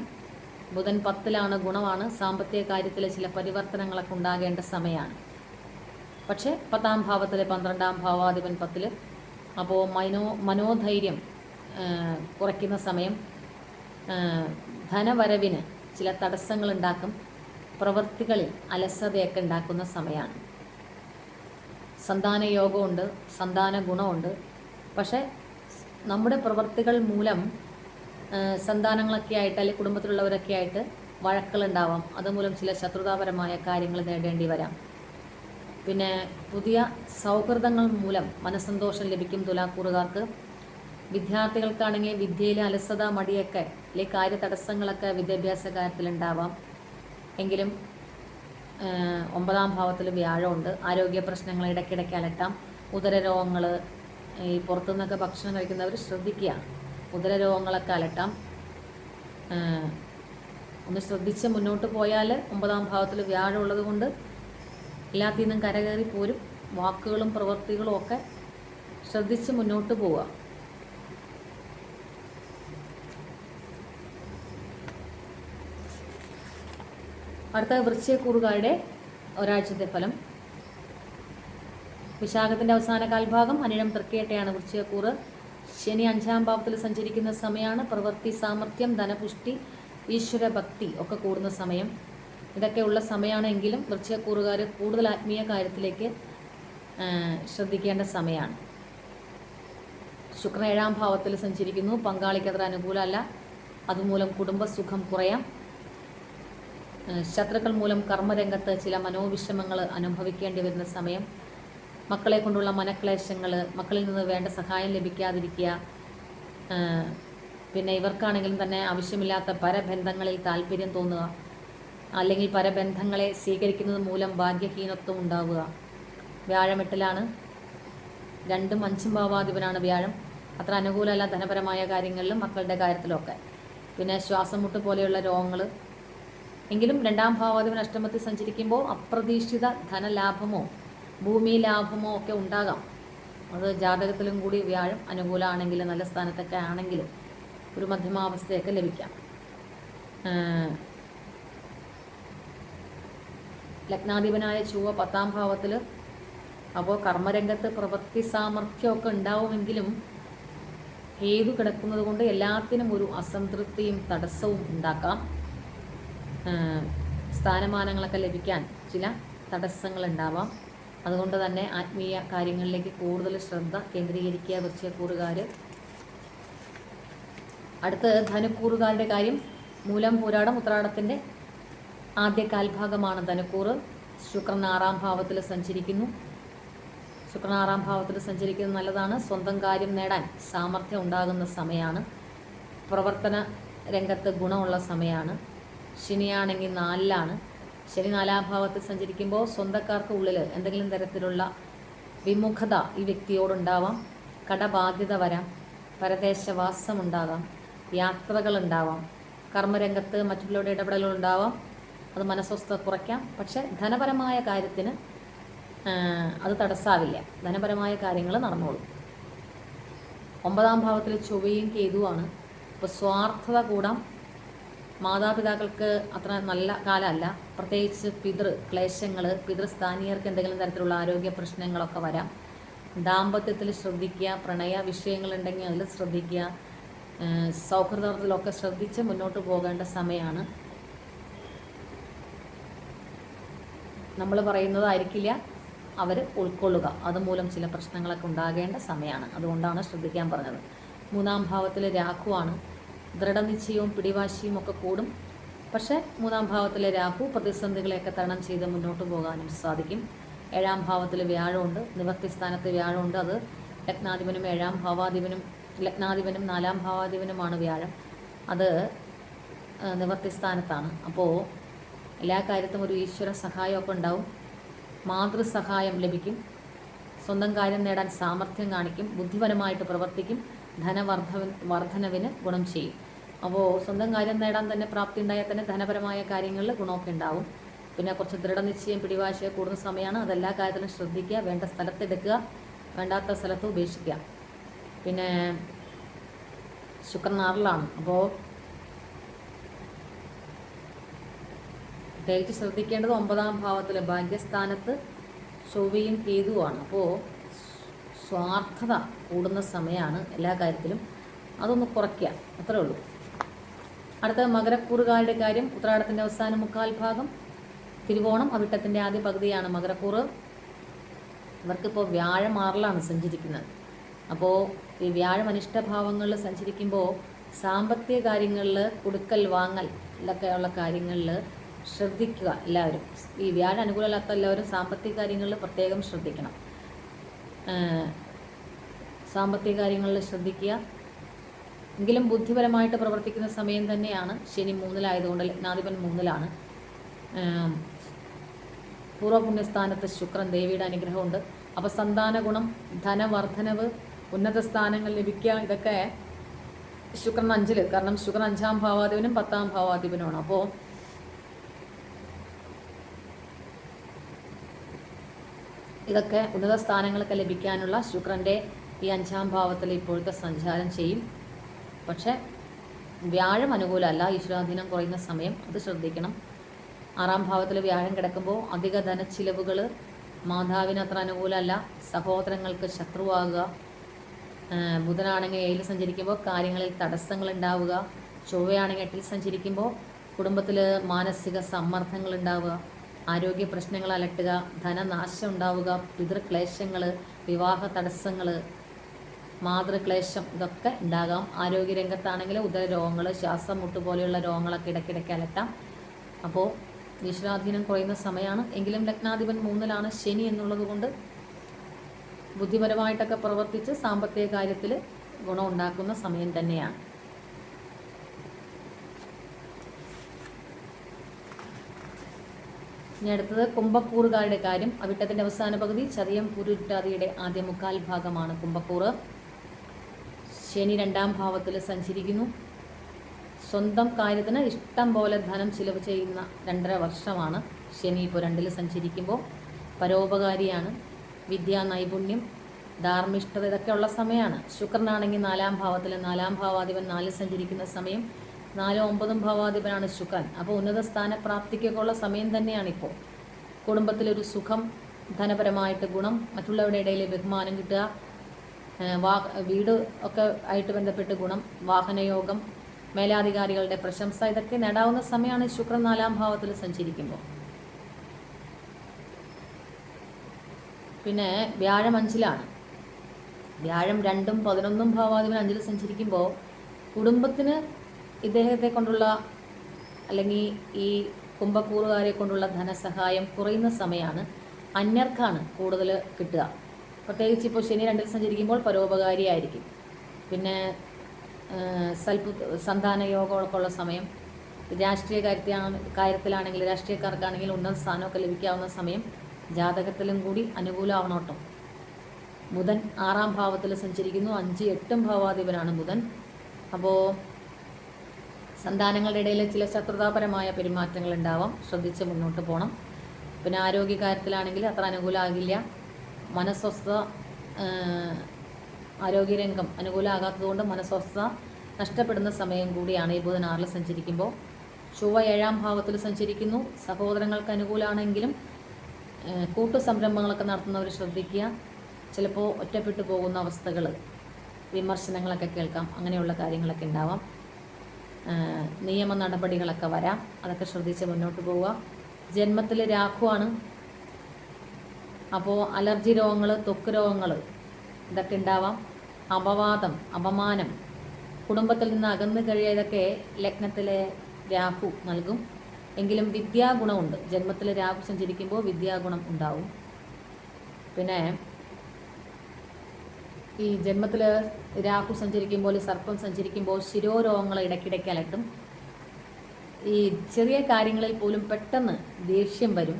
ബുധൻ 10-ലാണ്, ഗുണമാണ്. സാമ്പത്തിക കാര്യത്തിൽ ചില പരിവർത്തനങ്ങളൊക്കെ ഉണ്ടാകേണ്ട സമയമാണ്. പക്ഷേ 10-ാം ഭാവത്തിലെ 12-ാം ഭാവാധിപൻ 10-ൽ. അപ്പോൾ മനോധൈര്യം കുറയ്ക്കുന്ന സമയം. ധനവരവിന് ചില തടസ്സങ്ങൾ ഉണ്ടാക്കും. പ്രവൃത്തികളിൽ അലസതയൊക്കെ ഉണ്ടാക്കുന്ന സമയമാണ്. സന്താന യോഗമുണ്ട്, സന്താന ഗുണമുണ്ട്. പക്ഷേ നമ്മുടെ പ്രവൃത്തികൾ മൂലം സന്താനങ്ങളൊക്കെ ആയിട്ട് അല്ലെങ്കിൽ കുടുംബത്തിലുള്ളവരൊക്കെ ആയിട്ട് വഴക്കുകളുണ്ടാവാം. അതുമൂലം ചില ശത്രുതാപരമായ കാര്യങ്ങൾ നേടേണ്ടി വരാം. പിന്നെ പുതിയ സൗഹൃദങ്ങൾ മൂലം മനസ്സന്തോഷം ലഭിക്കും തുലാക്കൂറുകാർക്ക്. വിദ്യാർത്ഥികൾക്കാണെങ്കിൽ വിദ്യയിലെ അലസത, മടിയൊക്കെ അല്ലെങ്കിൽ കാര്യതടസ്സങ്ങളൊക്കെ വിദ്യാഭ്യാസ കാര്യത്തിലുണ്ടാവാം. എങ്കിലും 9ാം ഭാവത്തിൽ വ്യാഴമുണ്ട്. ആരോഗ്യ പ്രശ്നങ്ങൾ ഇടയ്ക്കിടയ്ക്ക് അലട്ടാം. ഉദരരോഗങ്ങൾ, ഈ പുറത്തുനിന്നൊക്കെ ഭക്ഷണം കഴിക്കുന്നവർ ശ്രദ്ധിക്കുക. ഉദരരോഗങ്ങളൊക്കെ അലട്ടാം. ഒന്ന് ശ്രദ്ധിച്ച് മുന്നോട്ട് പോയാൽ 9ാം ഭാവത്തിൽ വ്യാഴം ഉള്ളത് കൊണ്ട് എല്ലാത്തിൽ നിന്നും കരകയറി പോരും. വാക്കുകളും പ്രവൃത്തികളും ഒക്കെ ശ്രദ്ധിച്ച് മുന്നോട്ട് പോവുക. അടുത്ത വൃശ്ചികക്കൂറുകാരുടെ ഒരാഴ്ചത്തെ ഫലം. വിശാഖത്തിൻ്റെ അവസാന കാൽഭാഗം, അനിഴം തൃക്കേട്ടയാണ് വൃശ്ചികക്കൂറ്. ശനി 5ാം ഭാവത്തിൽ സഞ്ചരിക്കുന്ന സമയമാണ്. പ്രവൃത്തി സാമർഥ്യം, ധനപുഷ്ടി, ഈശ്വരഭക്തി ഒക്കെ കൂടുന്ന സമയം. ഇതൊക്കെയുള്ള സമയമാണെങ്കിലും വൃശ്ചികക്കൂറുകാർ കൂടുതൽ ആത്മീയ കാര്യത്തിലേക്ക് ശ്രദ്ധിക്കേണ്ട സമയമാണ്. ശുക്രൻ 7ാം ഭാവത്തിൽ സഞ്ചരിക്കുന്നു. പങ്കാളിക്ക് അത്ര അനുകൂലമല്ല. അതുമൂലം കുടുംബസുഖം കുറയാം. ശത്രുക്കൾ മൂലം കർമ്മരംഗത്ത് ചില മനോവിഷമങ്ങൾ അനുഭവിക്കേണ്ടി വരുന്ന സമയം. മക്കളെ കൊണ്ടുള്ള മനക്ലേശങ്ങൾ, മക്കളിൽ നിന്ന് വേണ്ട സഹായം ലഭിക്കാതിരിക്കുക. പിന്നെ ഇവർക്കാണെങ്കിലും തന്നെ ആവശ്യമില്ലാത്ത പരബന്ധങ്ങളിൽ താല്പര്യം തോന്നുക, അല്ലെങ്കിൽ പരബന്ധങ്ങളെ സ്വീകരിക്കുന്നത് മൂലം ഭാഗ്യഹീനത്വം ഉണ്ടാവുക. വ്യാഴം 8ലാണ്. 2ഉം 5ഉം ഭാവാധിപനാണ് വ്യാഴം. അത്ര അനുകൂലമല്ല ധനപരമായ കാര്യങ്ങളിലും മക്കളുടെ കാര്യത്തിലൊക്കെ. പിന്നെ ശ്വാസം മുട്ട് പോലെയുള്ള രോഗങ്ങൾ. എങ്കിലും 2ാം ഭാവാധിപൻ അഷ്ടമത്തിൽ സഞ്ചരിക്കുമ്പോൾ അപ്രതീക്ഷിത ധനലാഭമോ ഭൂമി ലാഭമോ ഒക്കെ ഉണ്ടാകാം. അത് ജാതകത്തിലും കൂടി വ്യാഴം അനുകൂലമാണെങ്കിൽ, നല്ല സ്ഥാനത്തൊക്കെ ആണെങ്കിൽ ഒരു മധ്യമാവസ്ഥയൊക്കെ ലഭിക്കാം. ലഗ്നാധിപനായ ചൊവ്വ 10ാം ഭാവത്തിൽ. അപ്പോൾ കർമ്മരംഗത്ത് പ്രവൃത്തി സാമർഥ്യമൊക്കെ ഉണ്ടാവുമെങ്കിലും ഹേതു കിടക്കുന്നത് കൊണ്ട് എല്ലാത്തിനും ഒരു അസംതൃപ്തിയും തടസ്സവും ഉണ്ടാക്കാം. സ്ഥാനമാനങ്ങളൊക്കെ ലഭിക്കാൻ ചില തടസ്സങ്ങൾ ഉണ്ടാവാം. അതുകൊണ്ട് തന്നെ ആത്മീയ കാര്യങ്ങളിലേക്ക് കൂടുതൽ ശ്രദ്ധ കേന്ദ്രീകരിക്കുക വൃശ്ചികക്കൂറുകാർ. അടുത്ത് ധനുക്കൂറുകാരുടെ കാര്യം. മൂലം, പൂരാടം, ഉത്രാടത്തിൻ്റെ ആദ്യ കാൽഭാഗമാണ് ധനുക്കൂറ്. ശുക്രൻ 6ാം ഭാവത്തിൽ സഞ്ചരിക്കുന്നു. ശുക്രൻ 6ാം ഭാവത്തിൽ സഞ്ചരിക്കുന്നത് നല്ലതാണ്. സ്വന്തം കാര്യം നേടാൻ സാമർഥ്യം ഉണ്ടാകുന്ന സമയമാണ്. പ്രവർത്തന രംഗത്ത് ഗുണമുള്ള സമയമാണ്. ശനിയാണെങ്കിൽ 4ലാണ്. ശനി 4ാം ഭാവത്തിൽ സഞ്ചരിക്കുമ്പോൾ സ്വന്തക്കാർക്ക് ഉള്ളിൽ എന്തെങ്കിലും തരത്തിലുള്ള വിമുഖത ഈ വ്യക്തിയോടുണ്ടാവാം. കടബാധ്യത വരാം. പരദേശവാസമുണ്ടാകാം. യാത്രകളുണ്ടാവാം. കർമ്മരംഗത്ത് മറ്റുള്ളവരുടെ ഇടപെടലുണ്ടാവാം. അത് മനസ്വസ്ഥത കുറയ്ക്കാം. പക്ഷേ ധനപരമായ കാര്യത്തിന് അത് തടസ്സാവില്ല. ധനപരമായ കാര്യങ്ങൾ നടന്നോളും. 9ാം ഭാവത്തിൽ ചൊവ്വയും കേതുവാണ്. അപ്പോൾ സ്വാർത്ഥത കൂടാം. മാതാപിതാക്കൾക്ക് അത്ര നല്ല കാലമല്ല. പ്രത്യേകിച്ച് പിതൃക്ലേശങ്ങൾ, പിതൃസ്ഥാനീയർക്ക് എന്തെങ്കിലും തരത്തിലുള്ള ആരോഗ്യ പ്രശ്നങ്ങളൊക്കെ വരാം. ദാമ്പത്യത്തിൽ ശ്രദ്ധിക്കുക. പ്രണയ വിഷയങ്ങളുണ്ടെങ്കിൽ അതിൽ ശ്രദ്ധിക്കുക. സൗഹൃദത്തിലൊക്കെ ശ്രദ്ധിച്ച് മുന്നോട്ട് പോകേണ്ട സമയമാണ്. നമ്മൾ പറയുന്നതായിരിക്കില്ല അവർ ഉൾക്കൊള്ളുക. അതുമൂലം ചില പ്രശ്നങ്ങളൊക്കെ ഉണ്ടാകേണ്ട സമയമാണ്. അതുകൊണ്ടാണ് ശ്രദ്ധിക്കാൻ പറഞ്ഞത്. 3ാം ഭാവത്തിൽ രാഹുവാണ്. ദൃഢനിശ്ചയവും പിടിവാശിയും ഒക്കെ കൂടും. പക്ഷേ 3ാം ഭാവത്തിലെ രാഹു പ്രതിസന്ധികളെയൊക്കെ തരണം ചെയ്ത് മുന്നോട്ട് പോകാനും സാധിക്കും. 7ാം ഭാവത്തിൽ വ്യാഴമുണ്ട്. നിവർത്തി സ്ഥാനത്ത് വ്യാഴമുണ്ട്. അത് ലഗ്നാധിപനും 7ാം ഭാവാധിപനും, ലഗ്നാധിപനും 4ാം ഭാവാധിപനുമാണ് വ്യാഴം. അത് നിവർത്തി സ്ഥാനത്താണ്. അപ്പോൾ എല്ലാ കാര്യത്തും ഒരു ഈശ്വര സഹായമൊക്കെ ഉണ്ടാവും. മാതൃസഹായം ലഭിക്കും. സ്വന്തം കാര്യം നേടാൻ സാമർഥ്യം കാണിക്കും. ബുദ്ധിപരമായിട്ട് പ്രവർത്തിക്കും. ധനവർദ്ധനവിന് ഗുണം ചെയ്യും. അപ്പോൾ സ്വന്തം കാര്യം നേടാൻ തന്നെ പ്രാപ്തി ഉണ്ടായാൽ തന്നെ ധനപരമായ കാര്യങ്ങളിൽ ഗുണമൊക്കെ ഉണ്ടാവും. പിന്നെ കുറച്ച് ദൃഢനിശ്ചയം, പിടിവാശിയൊക്കെ കൂടുന്ന സമയമാണ്. അതെല്ലാ കാര്യത്തിലും ശ്രദ്ധിക്കുക. വേണ്ട സ്ഥലത്തെടുക്കുക, വേണ്ടാത്ത സ്ഥലത്ത് ഉപേക്ഷിക്കുക. പിന്നെ ശുക്രൻ 6ലാണ്. അപ്പോൾ പ്രത്യേകിച്ച് ശ്രദ്ധിക്കേണ്ടത് 9ാം ഭാവത്തിൽ ഭാഗ്യസ്ഥാനത്ത് ചൊവ്വയും കേതുവാണ്. അപ്പോൾ സ്വാർത്ഥത കൂടുന്ന സമയമാണ് എല്ലാ കാര്യത്തിലും. അതൊന്ന് കുറയ്ക്കുക, അത്രേ ഉള്ളൂ. അടുത്ത മകരക്കൂറുകാരുടെ കാര്യം. ഉത്രാടത്തിൻ്റെ അവസാന 3/4 ഭാഗം, തിരുവോണം, അവിട്ടത്തിൻ്റെ ആദ്യ പകുതിയാണ് മകരക്കൂറ്. ഇവർക്കിപ്പോൾ വ്യാഴം 6ലാണ് സഞ്ചരിക്കുന്നത്. അപ്പോൾ ഈ വ്യാഴം അനിഷ്ടഭാവങ്ങളിൽ സഞ്ചരിക്കുമ്പോൾ സാമ്പത്തിക കാര്യങ്ങളിൽ കൊടുക്കൽ വാങ്ങലൊക്കെയുള്ള കാര്യങ്ങളിൽ ശ്രദ്ധിക്കുക എല്ലാവരും. ഈ വ്യാഴം അനുകൂലമല്ലാത്ത എല്ലാവരും സാമ്പത്തിക കാര്യങ്ങളിൽ പ്രത്യേകം ശ്രദ്ധിക്കണം. സാമ്പത്തിക കാര്യങ്ങളിൽ ശ്രദ്ധിക്കുക. എങ്കിലും ബുദ്ധിപരമായിട്ട് പ്രവർത്തിക്കുന്ന സമയം തന്നെയാണ്. ശനി 3-ലായതുകൊണ്ട് ലഗ്നാധിപൻ 3-ലാണ്. പൂർവ്വപുണ്യസ്ഥാനത്ത് ശുക്രൻ, ദേവിയുടെ അനുഗ്രഹമുണ്ട്. അപ്പോൾ സന്താന ഗുണം, ധനവർദ്ധനവ്, ഉന്നത സ്ഥാനങ്ങൾ ലഭിക്കുക, ഇതൊക്കെ ശുക്രൻ 5-ൽ. കാരണം ശുക്രൻ 5-ാം ഭാവാധിപനും 10-ാം ഭാവാധിപനുമാണ്. അപ്പോൾ ഇതൊക്കെ ഉന്നത സ്ഥാനങ്ങളൊക്കെ ലഭിക്കാനുള്ള ശുക്രൻ്റെ ഈ 5-ാം ഭാവത്തിൽ ഇപ്പോഴത്തെ സഞ്ചാരം ചെയ്യും. പക്ഷേ വ്യാഴം അനുകൂലമല്ല, ഈശ്വരാധീനം കുറയുന്ന സമയം, അത് ശ്രദ്ധിക്കണം. 6-ാം ഭാവത്തിൽ വ്യാഴം കിടക്കുമ്പോൾ അധിക ധനച്ചിലവുകൾ, മാതാവിന് അത്ര അനുകൂലമല്ല, സഹോദരങ്ങൾക്ക് ശത്രുവാകുക. ബുധനാണെങ്കിൽ 7-ൽ സഞ്ചരിക്കുമ്പോൾ കാര്യങ്ങളിൽ തടസ്സങ്ങൾ ഉണ്ടാവുക. ചൊവ്വയാണെങ്കിൽ 8-ൽ സഞ്ചരിക്കുമ്പോൾ കുടുംബത്തിൽ മാനസിക സമ്മർദ്ദങ്ങൾ ഉണ്ടാവുക, ആരോഗ്യ പ്രശ്നങ്ങൾ അലട്ടുക, ധനനാശം ഉണ്ടാവുക, പിതൃക്ലേശങ്ങൾ, വിവാഹ തടസ്സങ്ങൾ, മാതൃക്ലേശം, ഇതൊക്കെ ഉണ്ടാകാം. ആരോഗ്യരംഗത്താണെങ്കിൽ ഉദരരോഗങ്ങൾ, ശ്വാസം മുട്ട് പോലെയുള്ള രോഗങ്ങളൊക്കെ ഇടയ്ക്കിടയ്ക്ക് അലട്ടാം. അപ്പോൾ ഈശ്വരാധീനം കുറയുന്ന സമയമാണ്. എങ്കിലും ലഗ്നാധിപൻ 3-ലാണ് ശനി എന്നുള്ളത് കൊണ്ട് ബുദ്ധിപരമായിട്ടൊക്കെ പ്രവർത്തിച്ച് സാമ്പത്തിക കാര്യത്തിൽ ഗുണം ഉണ്ടാക്കുന്ന സമയം തന്നെയാണ്. ഇനി അടുത്തത് കുംഭക്കൂറുകാരുടെ കാര്യം. അവിട്ടത്തിൻ്റെ അവസാന പകുതി, ചതയം പൂരുരുട്ടാതിയുടെ ആദ്യ 1/4 ഭാഗമാണ് കുംഭക്കൂറ്. ശനി 2-ാം ഭാവത്തിൽ സഞ്ചരിക്കുന്നു. സ്വന്തം കാര്യത്തിന് ഇഷ്ടം പോലെ ധനം ചിലവ് ചെയ്യുന്ന 2.5 വർഷമാണ് ശനി ഇപ്പോൾ 2-ൽ സഞ്ചരിക്കുമ്പോൾ. പരോപകാരിയാണ്. വിദ്യാ നൈപുണ്യം, ധാർമ്മിഷ്ഠത, ഇതൊക്കെയുള്ള സമയമാണ്. ശുക്രനാണെങ്കിൽ 4-ാം ഭാവത്തിൽ, 4-ാം ഭാവാധിപൻ 4-ൽ സഞ്ചരിക്കുന്ന സമയം. 4-ഉം 9-ഉം ഭാവാധിപനാണ് ശുക്രൻ. അപ്പോൾ ഉന്നത സ്ഥാനപ്രാപ്തിക്കൊക്കെ ഉള്ള സമയം തന്നെയാണിപ്പോൾ. കുടുംബത്തിലൊരു സുഖം, ധനപരമായിട്ട് ഗുണം, മറ്റുള്ളവരുടെ ഇടയിൽ ബഹുമാനം കിട്ടുക, വീട് ഒക്കെ ആയിട്ട് ബന്ധപ്പെട്ട് ഗുണം, വാഹനയോഗം, മേലാധികാരികളുടെ പ്രശംസ, ഇതൊക്കെ നേടാവുന്ന സമയമാണ് ശുക്രൻ 4-ാം ഭാവത്തിൽ സഞ്ചരിക്കുമ്പോൾ. പിന്നെ വ്യാഴം 5-ലാണ്. വ്യാഴം 2-ഉം 11-ഉം ഭാവാധിപൻ 5-ൽ സഞ്ചരിക്കുമ്പോൾ കുടുംബത്തിന് ഇദ്ദേഹത്തെ കൊണ്ടുള്ള അല്ലെങ്കിൽ ഈ കുംഭക്കൂറുകാരെ കൊണ്ടുള്ള ധനസഹായം കുറയുന്ന സമയമാണ്. അന്യർക്കാണ് കൂടുതൽ കിട്ടുക. പ്രത്യേകിച്ച് ഇപ്പോൾ ശനി 2-ൽ സഞ്ചരിക്കുമ്പോൾ പരോപകാരിയായിരിക്കും. പിന്നെ സന്താന യോഗമൊക്കെ ഉള്ള സമയം. രാഷ്ട്രീയ കാര്യത്തിലാണെങ്കിൽ രാഷ്ട്രീയക്കാർക്കാണെങ്കിൽ ഉന്നത സ്ഥാനമൊക്കെ ലഭിക്കാവുന്ന സമയം. ജാതകത്തിലും കൂടി അനുകൂലമാവണം കേട്ടോ. ബുധൻ 6-ാം ഭാവത്തിൽ സഞ്ചരിക്കുന്നു. 5, 8-ഉം ഭാവാധിപനാണ് ബുധൻ. അപ്പോൾ സന്താനങ്ങളുടെ ഇടയിൽ ചില ശത്രുതാപരമായ പെരുമാറ്റങ്ങൾ ഉണ്ടാവാം, ശ്രദ്ധിച്ച് മുന്നോട്ട് പോകണം. പിന്നെ ആരോഗ്യകാര്യത്തിലാണെങ്കിൽ അത്ര അനുകൂലമാകില്ല. മനസ്വസ്ഥത, ആരോഗ്യരംഗം അനുകൂലമാകാത്തതുകൊണ്ട് മനസ്വസ്ഥത നഷ്ടപ്പെടുന്ന സമയം കൂടിയാണ് ഈ ബുധൻ 6-ൽ സഞ്ചരിക്കുമ്പോൾ. ചൊവ്വ 7-ാം ഭാവത്തിൽ സഞ്ചരിക്കുന്നു. സഹോദരങ്ങൾക്ക് അനുകൂലമാണെങ്കിലും കൂട്ടു സംരംഭങ്ങളൊക്കെ നടത്തുന്നവർ ശ്രദ്ധിക്കുക. ചിലപ്പോൾ ഒറ്റപ്പെട്ടു പോകുന്ന അവസ്ഥകൾ, വിമർശനങ്ങളൊക്കെ കേൾക്കാം, അങ്ങനെയുള്ള കാര്യങ്ങളൊക്കെ ഉണ്ടാവാം. നിയമ നടപടികളൊക്കെ വരാം, അതൊക്കെ ശ്രദ്ധിച്ച് മുന്നോട്ട് പോവുക. ജന്മത്തിൽ രാഹുവാണ്. അപ്പോൾ അലർജി രോഗങ്ങൾ, ത്വക്ക് രോഗങ്ങൾ, ഇതൊക്കെ ഉണ്ടാവാം. അപവാദം, അപമാനം, കുടുംബത്തിൽ നിന്ന് അകന്നു കഴിയുക, ഇതൊക്കെ ലഗ്നത്തിലെ രാഹു നൽകും. എങ്കിലും വിദ്യാഗുണമുണ്ട്. ജന്മത്തിൽ രാഹു സഞ്ചരിക്കുമ്പോൾ വിദ്യാഗുണം ഉണ്ടാവും. പിന്നെ ഈ ജന്മത്തിൽ രാഹു സഞ്ചരിക്കുമ്പോൾ, സർപ്പം സഞ്ചരിക്കുമ്പോൾ ശിരോരോഗങ്ങൾ ഇടയ്ക്കിടയ്ക്ക് അലട്ടും. ഈ ചെറിയ കാര്യങ്ങളിൽ പോലും പെട്ടെന്ന് ദേഷ്യം വരും,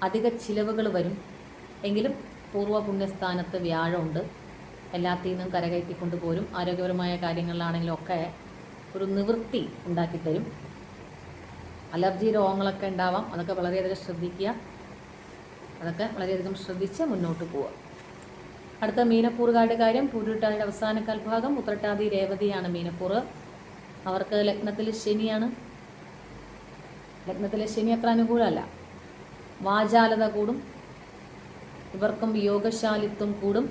അധിക ചിലവുകൾ വരും. എങ്കിലും പൂർവ്വ പുണ്യസ്ഥാനത്ത് വ്യാഴമുണ്ട്, എല്ലാത്തിൽ നിന്നും കരകയറ്റിക്കൊണ്ട് പോരും. ആരോഗ്യപരമായ കാര്യങ്ങളിലാണെങ്കിലും ഒക്കെ ഒരു നിവൃത്തി ഉണ്ടാക്കിത്തരും. അലർജി രോഗങ്ങളൊക്കെ ഉണ്ടാവാം, അതൊക്കെ വളരെയധികം ശ്രദ്ധിക്കുക. അതൊക്കെ വളരെയധികം ശ്രദ്ധിച്ച് മുന്നോട്ട് പോവുക. അടുത്ത മീനക്കൂറുകാരുടെ കാര്യം. പൂരുരുട്ടാതിയുടെ അവസാന കാൽഭാഗം, ഉത്രട്ടാതി രേവതിയാണ് മീനക്കൂറ്. അവർക്ക് ലഗ്നത്തിൽ ശനിയാണ്. ലഗ്നത്തിലെ ശനി അത്ര അനുകൂലമല്ല. വാചാലത കൂടും, ഇവർക്കും യോഗശാലിത്വം കൂടും.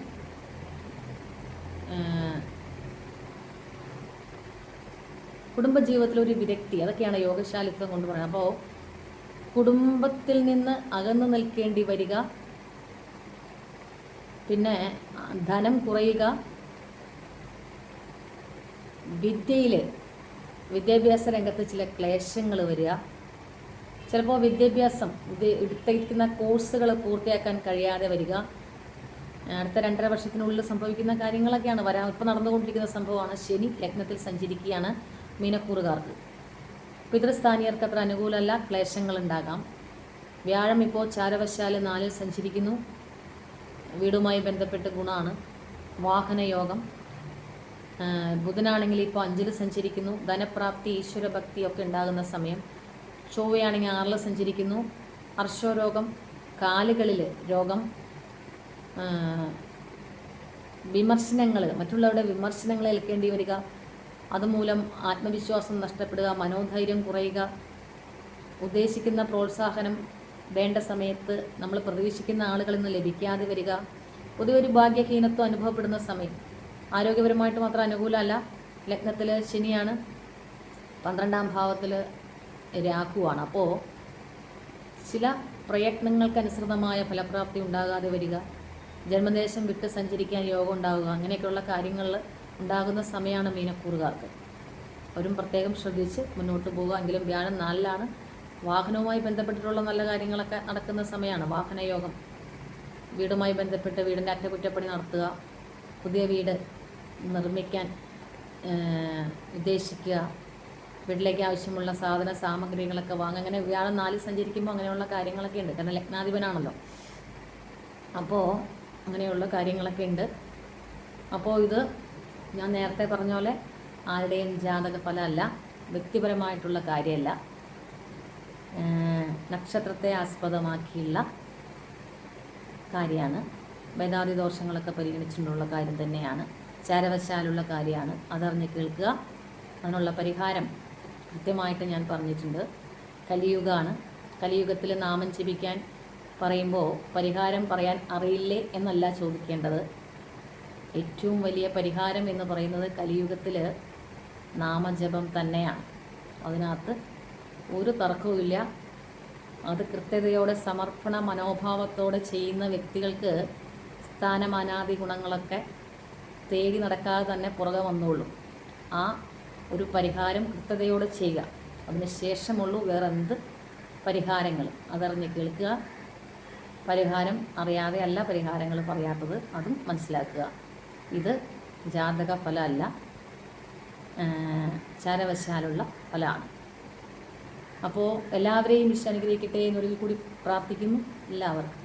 കുടുംബജീവിതത്തിലൊരു വിരക്തി, അതൊക്കെയാണ് യോഗശാലിത്വം കൊണ്ട് പറയുന്നത്. അപ്പോൾ കുടുംബത്തിൽ നിന്ന് അകന്നു നിൽക്കേണ്ടി വരിക, പിന്നെ ധനം കുറയുക, വിദ്യയിൽ വിദ്യാഭ്യാസ രംഗത്ത് ചില ക്ലേശങ്ങൾ വരിക, ചിലപ്പോൾ വിദ്യാഭ്യാസം എടുത്തിരിക്കുന്ന കോഴ്സുകൾ പൂർത്തിയാക്കാൻ കഴിയാതെ വരിക, അടുത്ത 2.5 വർഷത്തിനുള്ളിൽ സംഭവിക്കുന്ന കാര്യങ്ങളൊക്കെയാണ് ഇപ്പോൾ നടന്നുകൊണ്ടിരിക്കുന്ന സംഭവമാണ്. ശനി ലഗ്നത്തിൽ സഞ്ചരിക്കുകയാണ് മീനക്കൂറുകാർക്ക്. പിതൃസ്ഥാനീയർക്ക് അത്ര അനുകൂലമല്ല, ക്ലേശങ്ങളുണ്ടാകാം. വ്യാഴം ഇപ്പോൾ ചാരവശാല് 4-ൽ സഞ്ചരിക്കുന്നു. വീടുമായി ബന്ധപ്പെട്ട് ഗുണമാണ്. വാഹനയോഗം. ബുധനാണെങ്കിൽ ഇപ്പോൾ 5-ൽ സഞ്ചരിക്കുന്നു. ധനപ്രാപ്തി, ഈശ്വരഭക്തി ഒക്കെ ഉണ്ടാകുന്ന സമയം. ചൊവ്വയാണെങ്കിൽ 6-ൽ സഞ്ചരിക്കുന്നു. അർശോരോഗം, കാലുകളിൽ രോഗം, വിമർശനങ്ങൾ, മറ്റുള്ളവരുടെ വിമർശനങ്ങൾ ഏൽക്കേണ്ടി വരിക, അതുമൂലം ആത്മവിശ്വാസം നഷ്ടപ്പെടുക, മനോധൈര്യം കുറയുക, ഉദ്ദേശിക്കുന്ന പ്രോത്സാഹനം വേണ്ട സമയത്ത് നമ്മൾ പ്രതീക്ഷിക്കുന്ന ആളുകളിൽ നിന്ന് ലഭിക്കാതെ വരിക, പൊതുവെ ഒരു ഭാഗ്യഹീനത്വം അനുഭവപ്പെടുന്ന സമയം. ആരോഗ്യപരമായിട്ട് മാത്രം അനുകൂലമല്ല. ലഗ്നത്തിൽ ശനിയാണ്, 12-ാം ഭാവത്തിൽ രാഹുവാണ്. അപ്പോൾ ചില പ്രയത്നങ്ങൾക്കനുസൃതമായ ഫലപ്രാപ്തി ഉണ്ടാകാതെ വരിക, ജന്മദേശം വിട്ട് സഞ്ചരിക്കാൻ യോഗം ഉണ്ടാവുക, അങ്ങനെയൊക്കെയുള്ള കാര്യങ്ങളിൽ ഉണ്ടാകുന്ന സമയമാണ് മീനക്കൂറുകാർക്ക്. അവരും പ്രത്യേകം ശ്രദ്ധിച്ച് മുന്നോട്ട് പോവുക. എങ്കിലും വ്യാഴം 4-ലാണ്. വാഹനവുമായി ബന്ധപ്പെട്ടിട്ടുള്ള നല്ല കാര്യങ്ങളൊക്കെ നടക്കുന്ന സമയമാണ്. വാഹനയോഗം, വീടുമായി ബന്ധപ്പെട്ട് വീടിൻ്റെ അറ്റകുറ്റപ്പണി നടത്തുക, പുതിയ വീട് നിർമ്മിക്കാൻ ഉദ്ദേശിക്കുക, വീട്ടിലേക്ക് ആവശ്യമുള്ള സാധന സാമഗ്രികളൊക്കെ വാങ്ങുക. അങ്ങനെ വ്യാഴം 4-ൽ സഞ്ചരിക്കുമ്പോൾ അങ്ങനെയുള്ള കാര്യങ്ങളൊക്കെ ഉണ്ട്. കാരണം ലഗ്നാധിപനാണല്ലോ. അപ്പോൾ അങ്ങനെയുള്ള കാര്യങ്ങളൊക്കെ ഉണ്ട്. അപ്പോൾ ഇത് ഞാൻ നേരത്തെ പറഞ്ഞ പോലെ ആരുടെയും ജാതക ഫലമല്ല, വ്യക്തിപരമായിട്ടുള്ള കാര്യമല്ല, നക്ഷത്രത്തെ ആസ്പദമാക്കിയുള്ള കാര്യമാണ്. വേദാദി ദോഷങ്ങളൊക്കെ പരിഗണിച്ചിട്ടുള്ള കാര്യം തന്നെയാണ്. ചാരവശാലുള്ള കാര്യമാണ്. അതറിഞ്ഞ് കേൾക്കുക. അതിനുള്ള പരിഹാരം കൃത്യമായിട്ട് ഞാൻ പറഞ്ഞിട്ടുണ്ട്. കലിയുഗമാണ്. കലിയുഗത്തിൽ നാമം ജപിക്കാൻ പറയുമ്പോൾ പരിഹാരം പറയാൻ അറിയില്ലേ എന്നല്ല ചോദിക്കേണ്ടത്. ഏറ്റവും വലിയ പരിഹാരം എന്ന് പറയുന്നത് കലിയുഗത്തിൽ നാമജപം തന്നെയാണ്. അതിനകത്ത് ഒരു തർക്കവുമില്ല. അത് കൃത്യതയോടെ സമർപ്പണ മനോഭാവത്തോടെ ചെയ്യുന്ന വ്യക്തികൾക്ക് സ്ഥാനമാനാദി ഗുണങ്ങളൊക്കെ തേടി നടക്കാതെ തന്നെ പുറകെ വന്നോളും. ആ ഒരു പരിഹാരം കൃത്യതയോടെ ചെയ്യുക. അതിന് ശേഷമുള്ളൂ വേറെ എന്ത് പരിഹാരങ്ങൾ. അതറിഞ്ഞ് കേൾക്കുക. പരിഹാരം അറിയാതെ അല്ല പരിഹാരങ്ങൾ പറയാത്തത്, അതും മനസ്സിലാക്കുക. ഇത് ജാതക ഫലമല്ല, ചാരവശാലുള്ള ഫലമാണ്. അപ്പോൾ എല്ലാവരെയും ഈശ്വരൻ അനുഗ്രഹിക്കട്ടെ എന്നൊരിക്കൽ കൂടി പ്രാർത്ഥിക്കുന്നു. എല്ലാവർക്കും